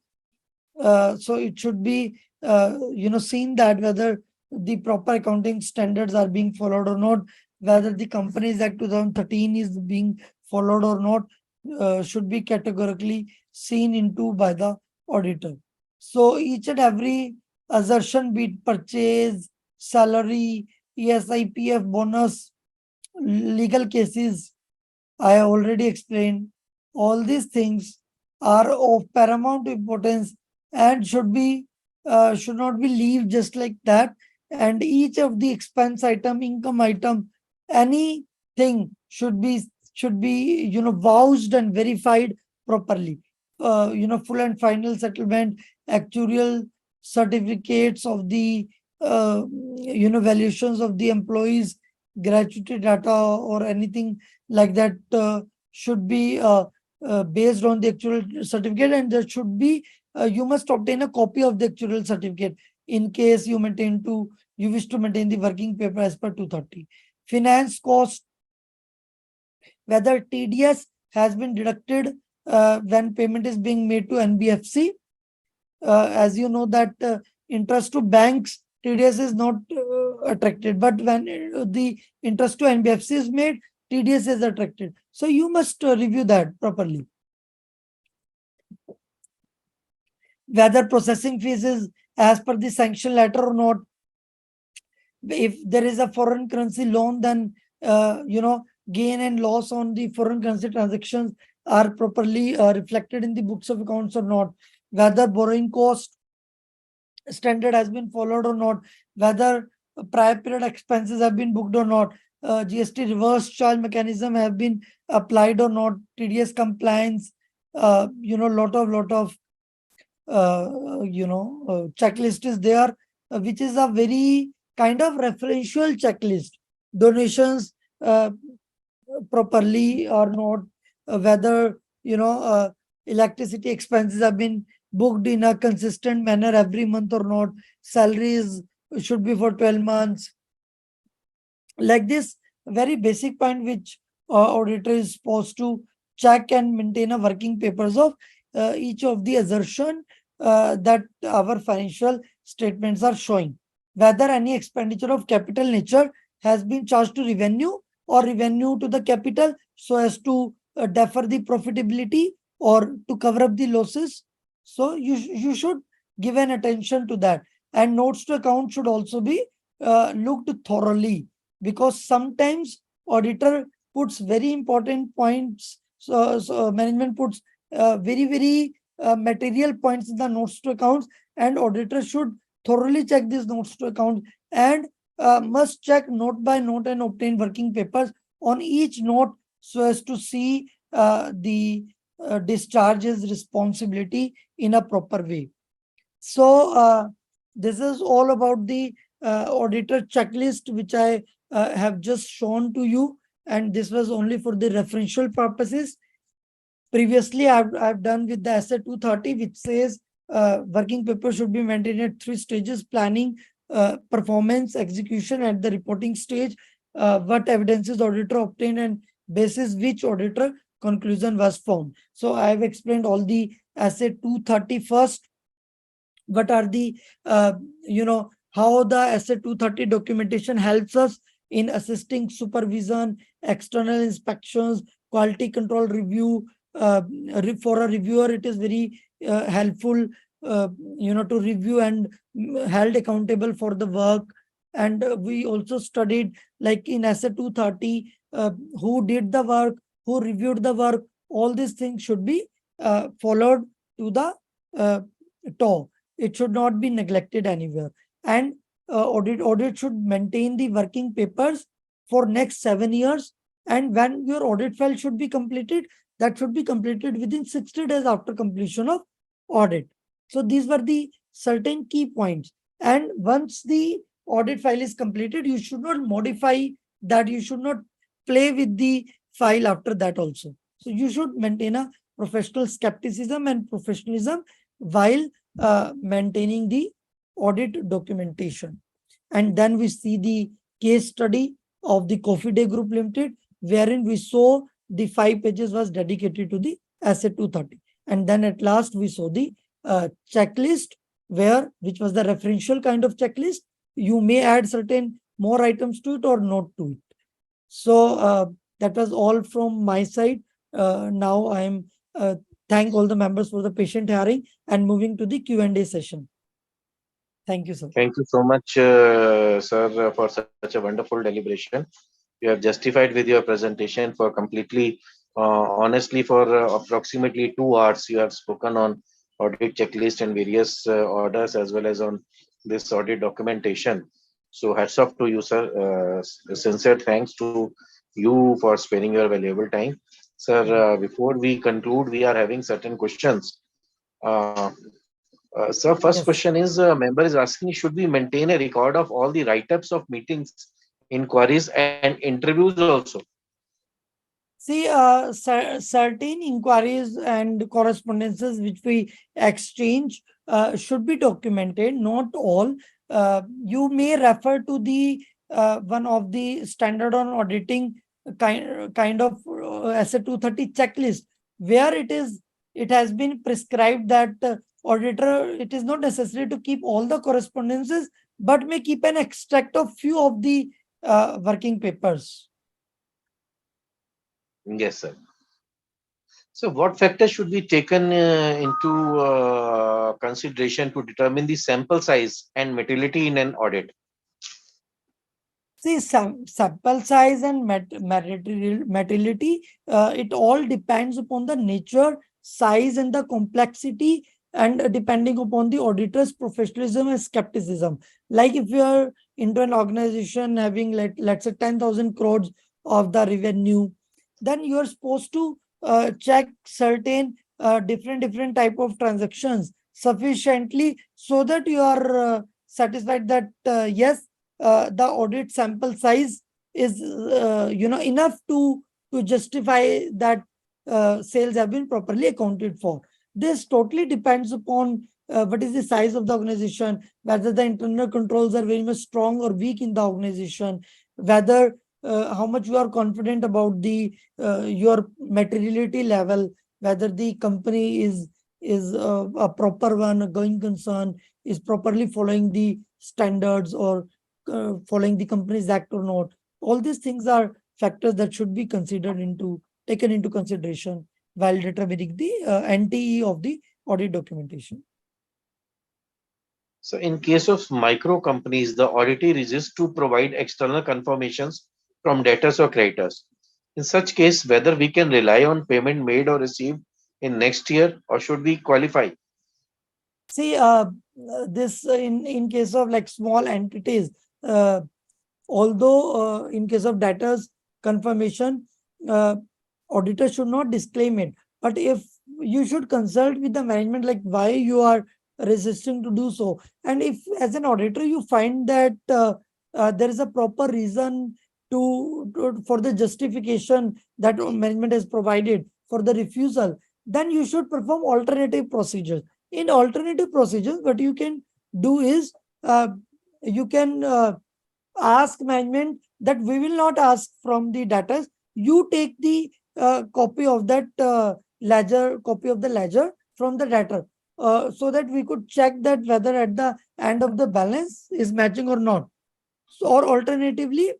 So it should be seen that whether the proper accounting standards are being followed or not, whether the Companies Act 2013 is being followed or not, should be categorically seen into by the auditor. So each and every assertion, be it purchase, salary, ESIPF bonus, legal cases, I have already explained. All these things are of paramount importance and should not be leave just like that. And each of the expense item, income item, anything should be vouched and verified properly. Full and final settlement, actuarial certificates of the valuations of the employees, gratuity data or anything like that should be based on the actual certificate, and there should be you must obtain a copy of the actual certificate in case you wish to maintain the working paper as per 230. Finance cost, whether TDS has been deducted when payment is being made to NBFC. As you know that interest to banks, TDS is not attracted, but when the interest to NBFC is made, TDS is attracted. So you must review that properly. Whether processing fees is as per the sanction letter or not. If there is a foreign currency loan, then gain and loss on the foreign currency transactions are properly reflected in the books of accounts or not. Whether borrowing cost standard has been followed or not, whether prior period expenses have been booked or not, GST reverse charge mechanism have been applied or not, TDS compliance, lot of checklist is there, which is a very kind of referential checklist. Donations properly or not, whether electricity expenses have been booked in a consistent manner every month or not. Salaries should be for 12 months. Like this very basic point which auditor is supposed to check and maintain a working papers of each of the assertion that our financial statements are showing, whether any expenditure of capital nature has been charged to revenue or revenue to the capital so as to defer the profitability or to cover up the losses. So you should give an attention to that, and notes to account should also be looked thoroughly, because sometimes auditor puts very important points. So management puts very material points in the notes to accounts, and auditor should thoroughly check these notes to account, and must check note by note and obtain working papers on each note so as to see the discharges responsibility in a proper way. So this is all about the auditor checklist, which I have just shown to you, and this was only for the referential purposes. Previously, I've done with the SA 230, which says working paper should be maintained at 3 stages: planning, performance, execution at the reporting stage, what evidences auditor obtained, and basis which auditor conclusion was found. So I have explained all the SA 230 first. What are the how the asset 230 documentation helps us in assisting supervision, external inspections, quality control review. For a reviewer it is very helpful to review and held accountable for the work. And we also studied, like in asset 230, who did the work, who reviewed the work. All these things should be followed to the uh, toe. It should not be neglected anywhere. And audit should maintain the working papers for next 7 years. And when your audit file should be completed, that should be completed within 60 days after completion of audit. So these were the certain key points. And once the audit file is completed, you should not modify that. You should not play with the file after that also. So you should maintain a professional skepticism and professionalism while maintaining the audit documentation. And then we see the case study of the Coffee Day Group Limited, wherein we saw the 5 pages was dedicated to the asset 230. And then at last we saw the checklist, which was the referential kind of checklist. You may add certain more items to it or not to it. So that was all from my side. Now I am thank all the members for the patient hearing and moving to the Q&A session. Thank you, sir. Thank you so much, sir, for such a wonderful deliberation. You have justified with your presentation for completely, honestly, for approximately 2 hours. You have spoken on audit checklist and various orders as well as on this audit documentation. So hats off to you, sir. Sincere thanks to you for sparing your valuable time. Sir, before we conclude, we are having certain questions. Uh, sir, first Yes. question is, member is asking, should we maintain a record of all the write-ups of meetings, inquiries, and interviews also? See, certain inquiries and correspondences which we exchange should be documented, not all. You may refer to the one of the standard on auditing kind of asset 230 checklist, where it has been prescribed that auditor, it is not necessary to keep all the correspondences, but may keep an extract of few of the working papers. Yes, sir. So, what factors should be taken into consideration to determine the sample size and materiality in an audit? See, some sample size and materiality, it all depends upon the nature, size, and the complexity, and depending upon the auditor's professionalism and skepticism. Like if you are into an organization having, let's say, 10,000 crores of the revenue, then you are supposed to check certain different type of transactions sufficiently so that you are satisfied that yes, the audit sample size is enough to justify that sales have been properly accounted for. This totally depends upon what is the size of the organization, whether the internal controls are very much strong or weak in the organization, whether how much you are confident about the your materiality level, whether the company is a proper one, a going concern, is properly following the standards or following the company's act or not. All these things are factors that should be considered into taken into consideration while determining the NTE of the audit documentation. So in case of micro companies, the auditee resists to provide external confirmations from debtors or creditors. In such case, whether we can rely on payment made or received in next year or should we qualify? See, this in case of like small entities, uh, although in case of debtors confirmation, uh, auditor should not disclaim it. But if you should consult with the management, like why you are resisting to do so, and if as an auditor you find that there is a proper reason for the justification that management has provided for the refusal, then you should perform alternative procedures. In alternative procedures, what you can do is you can ask management that we will not ask from the debtors. You take the copy of that copy of the ledger from the debtor, so that we could check that whether at the end of the balance is matching or not. So, or alternatively,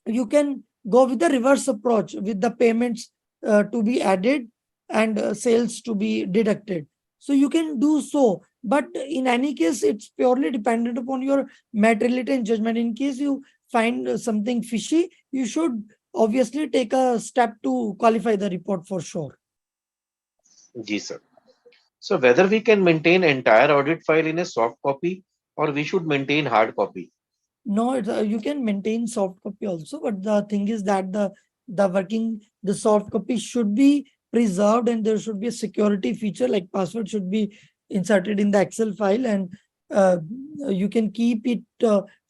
you can go with the reverse approach with the payments to be added and sales to be deducted. So you can do so, but in any case it's purely dependent upon your materiality and judgment. In case you find something fishy, you should obviously take a step to qualify the report for sure. Ji, sir. So whether we can maintain entire audit file in a soft copy or we should maintain hard copy. No, you can maintain soft copy also, but the thing is that the soft copy should be preserved, and there should be a security feature like password should be inserted in the Excel file, and uh, you can keep it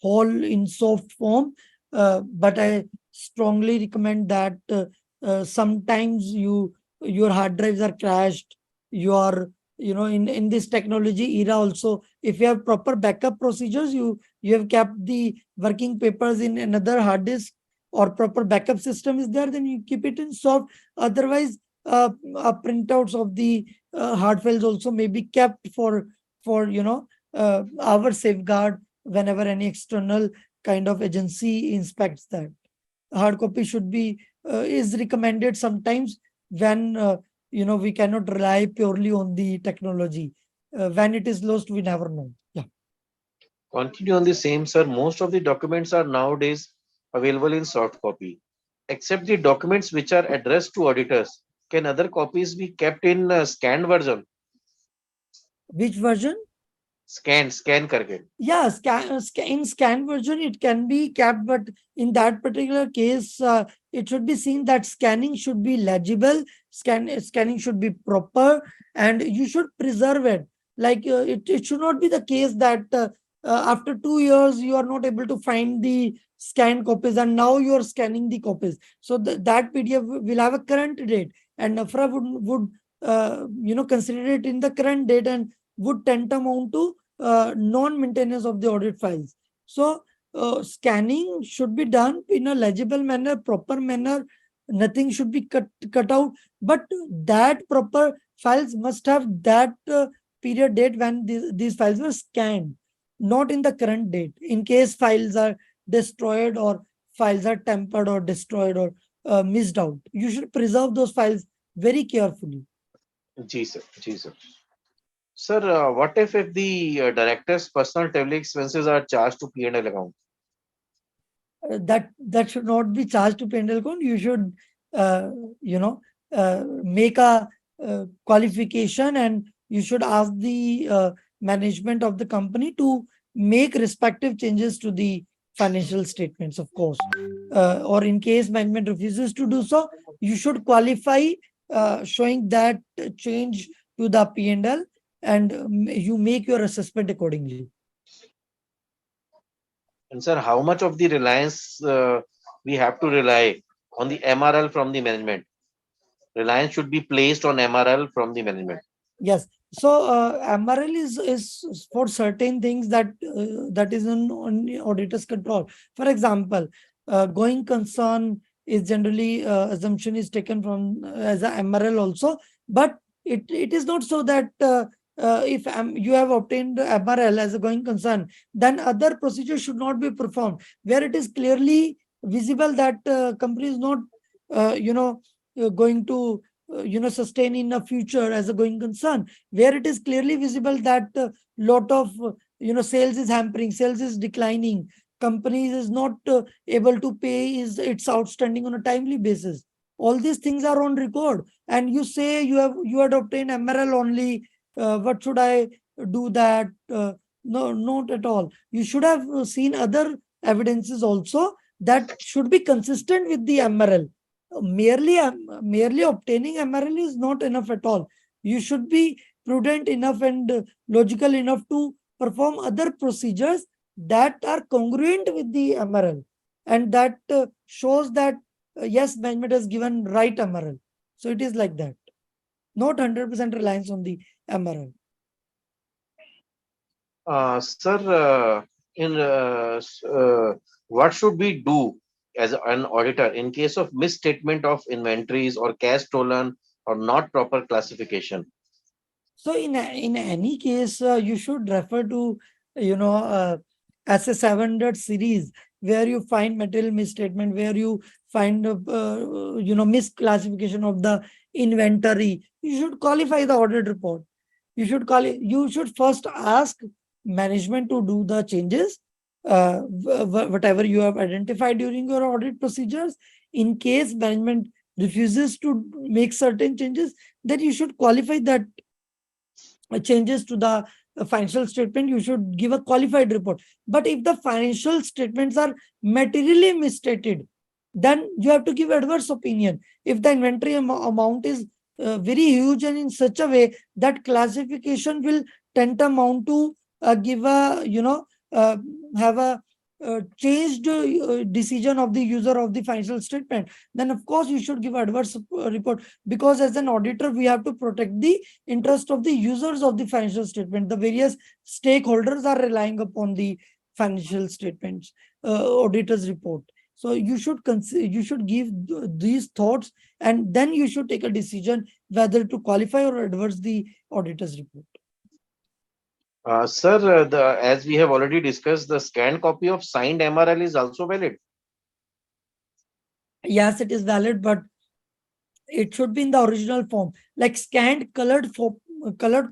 whole in soft form. But I strongly recommend that sometimes your hard drives are crashed. You are in this technology era also. If you have proper backup procedures, you have kept the working papers in another hard disk or proper backup system is there, then you keep it in soft. Otherwise, printouts of the hard files also may be kept for our safeguard whenever any external kind of agency inspects that. Hard copy should be is recommended sometimes when we cannot rely purely on the technology. When it is lost, we never know. Yeah. Continue on the same, sir. Most of the documents are nowadays available in soft copy, except the documents which are addressed to auditors. Can other copies be kept in scanned version? Which version? Scan करके. Yeah, in scan version it can be kept, but in that particular case, it should be seen that scanning should be legible, scanning should be proper, and you should preserve it. Like it should not be the case that after 2 years you are not able to find the scanned copies, and now you are scanning the copies. So that PDF will have a current date, and NAFRA would consider it in the current date and would tantamount to non-maintenance of the audit files. So scanning should be done in a legible manner, proper manner. Nothing should be cut out, but that proper files must have that period date when these files were scanned, not in the current date. In case files are destroyed or files are tampered or destroyed or missed out, you should preserve those files very carefully. Ji sir, ji sir. Sir, what if the director's personal travel expenses are charged to P&L account? That should not be charged to Pendle account. You should uh, make a qualification, and you should ask the management of the company to make respective changes to the financial statements, of course. Or in case management refuses to do so, you should qualify showing that change to the P&L, and you make your assessment accordingly. And sir, how much of the reliance we have to rely on the MRL from the management? reliance should be placed on MRL from the management. Yes. So MRL is for certain things that that is on auditor's control. For example, going concern is generally assumption is taken from as a MRL also, but it is not so that if you have obtained MRL as a going concern, then other procedures should not be performed. Where it is clearly visible that company is not going to sustain in the future as a going concern, where it is clearly visible that lot of sales is hampering, sales is declining, companies is not able to pay is its outstanding on a timely basis. All these things are on record, and you say you had obtained MRL only. What should I do that? No, not at all. You should have seen other evidences also that should be consistent with the MRL. Merely obtaining MRL is not enough at all. You should be prudent enough and logical enough to perform other procedures that are congruent with the MRL, and that shows that yes, management has given right MRL. So it is like that, not 100% reliance on the MRL. Sir, in what should we do as an auditor in case of misstatement of inventories or cash stolen or not proper classification? So in any case, you should refer to SS700 series, where you find material misstatement, where you find misclassification of the inventory. You should qualify the audit report. You should call it. You should first ask management to do the changes, whatever you have identified during your audit procedures. In case management refuses to make certain changes, then you should qualify that changes to the financial statement. You should give a qualified report. But if the financial statements are materially misstated, then you have to give adverse opinion. If the inventory amount is very huge and in such a way that classification will tantamount to give a have a changed decision of the user of the financial statement, then of course you should give adverse report, because as an auditor we have to protect the interest of the users of the financial statement. The various stakeholders are relying upon the financial statements, auditor's report. So you should you should give these thoughts, and then you should take a decision whether to qualify or adverse the auditor's report. Sir, as we have already discussed, the scanned copy of signed MRL is also valid. Yes, it is valid, but it should be in the original form. Like scanned colored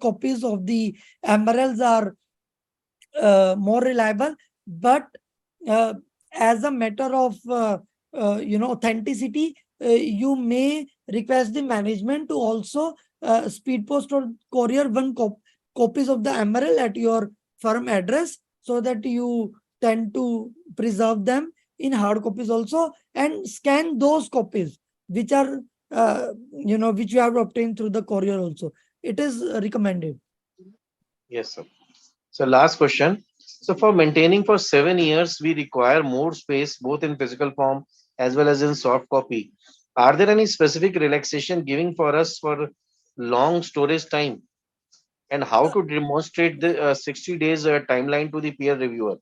copies of the MRLs are more reliable, but uh, as a matter of authenticity, you may request the management to also speed post or courier copies of the MRL at your firm address, so that you tend to preserve them in hard copies also, and scan those copies which are which you have obtained through the courier also. It is recommended. Yes, sir. So last question. So for maintaining for 7 years, we require more space both in physical form as well as in soft copy. Are there any specific relaxation giving for us for long storage time, and how to demonstrate the 60 days timeline to the peer reviewer?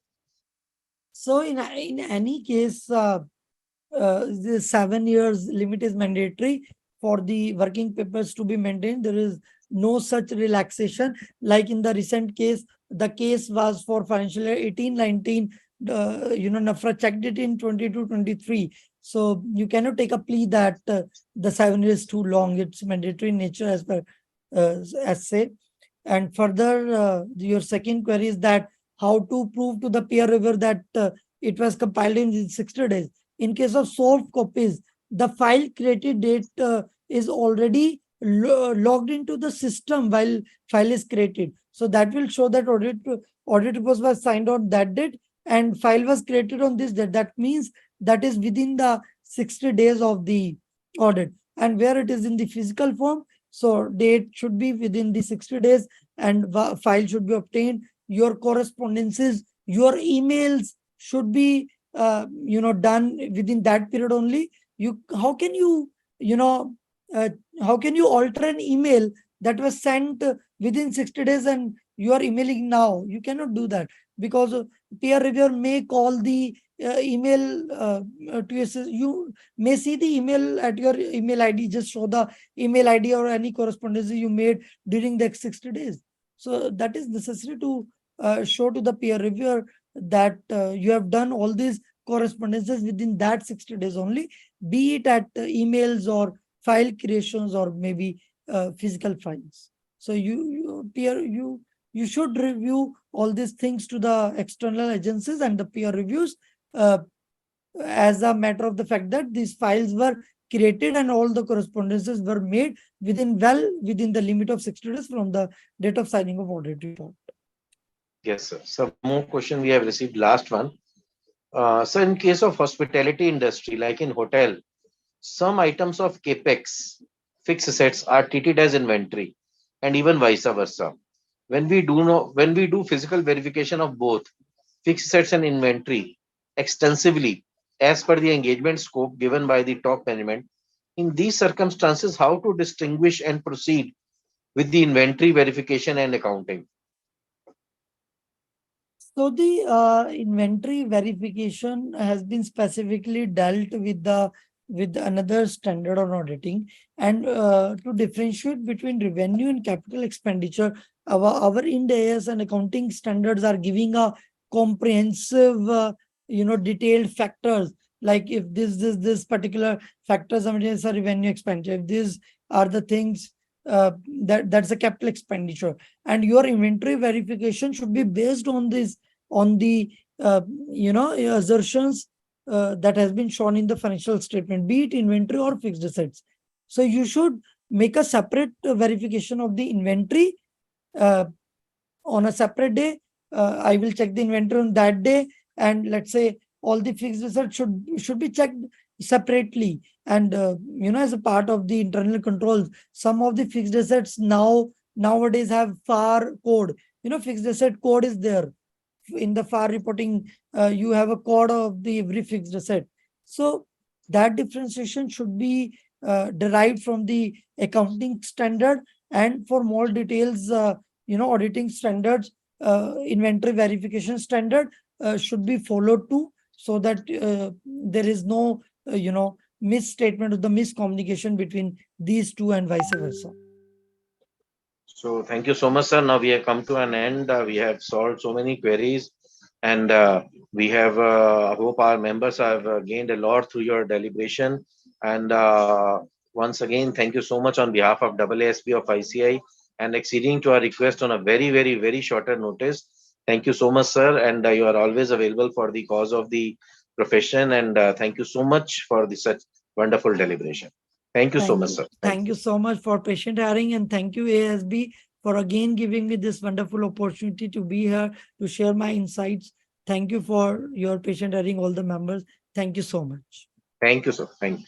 So in any case, the 7 years limit is mandatory for the working papers to be maintained. There is no such relaxation. Like in the recent case, the case was for financial year 18-19. NAFRA checked it in 22-23. So you cannot take a plea that the 7 years is too long. It's mandatory in nature as per as say. And further, your second query is that how to prove to the peer reviewer that it was compiled in 60 days. In case of soft copies, the file created date is already logged into the system while file is created. So that will show that audit report was signed on that date and file was created on this date. That means that is within the 60 days of the audit. And where it is in the physical form, so date should be within the 60 days and file should be obtained. Your correspondences, your emails should be done within that period only. You How can you you know uh, how can you alter an email that was sent within 60 days and you are emailing now? You cannot do that, because peer reviewer may call the email to your you may see the email at your email ID, just show the email ID or any correspondence you made during the 60 days. So that is necessary to show to the peer reviewer that you have done all these correspondences within that 60 days only, be it at emails or file creations or maybe physical files. So you should review all these things to the external agencies and the peer reviews, uh, as a matter of the fact that these files were created and all the correspondences were made within the limit of 60 days from the date of signing of audit report. Yes, sir. So one more question we have received, last one. So in case of hospitality industry, like in hotel, some items of capex, fixed assets, are treated as inventory, and even vice versa. When we do physical verification of both fixed assets and inventory extensively, as per the engagement scope given by the top management, in these circumstances, how to distinguish and proceed with the inventory verification and accounting? So the inventory verification has been specifically dealt with another standard on auditing, and to differentiate between revenue and capital expenditure, our Ind AS and accounting standards are giving a comprehensive, detailed factors, like if this particular factors are a revenue expenditure, if these are the things, that's a capital expenditure, and your inventory verification should be based on this, on the assertions that has been shown in the financial statement, be it inventory or fixed assets. So you should make a separate verification of the inventory uh, on a separate day. I will check the inventory on that day, and let's say all the fixed assets should be checked separately. And as a part of the internal controls, some of the fixed assets nowadays have FAR code. Fixed asset code is there in the FAR reporting. You have a code of the every fixed asset. So that differentiation should be derived from the accounting standard, and for more details, auditing standards, inventory verification standard should be followed too, so that there is no misstatement or the miscommunication between these two and vice versa. So thank you so much, sir. Now we have come to an end. We have solved so many queries, and we have hope our members have gained a lot through your deliberation. And once again, thank you so much on behalf of AASP of ICI, and acceding to our request on a very, very, very shorter notice. Thank you so much, sir. And you are always available for the cause of the profession. And thank you so much for the such wonderful deliberation. Thank you so Thank much, you. sir. Thank Thank you. you so much for patient hearing, and thank you, ASB, for again giving me this wonderful opportunity to be here to share my insights. Thank you for your patient hearing, all the members. Thank you so much. Thank you, sir. Thank you.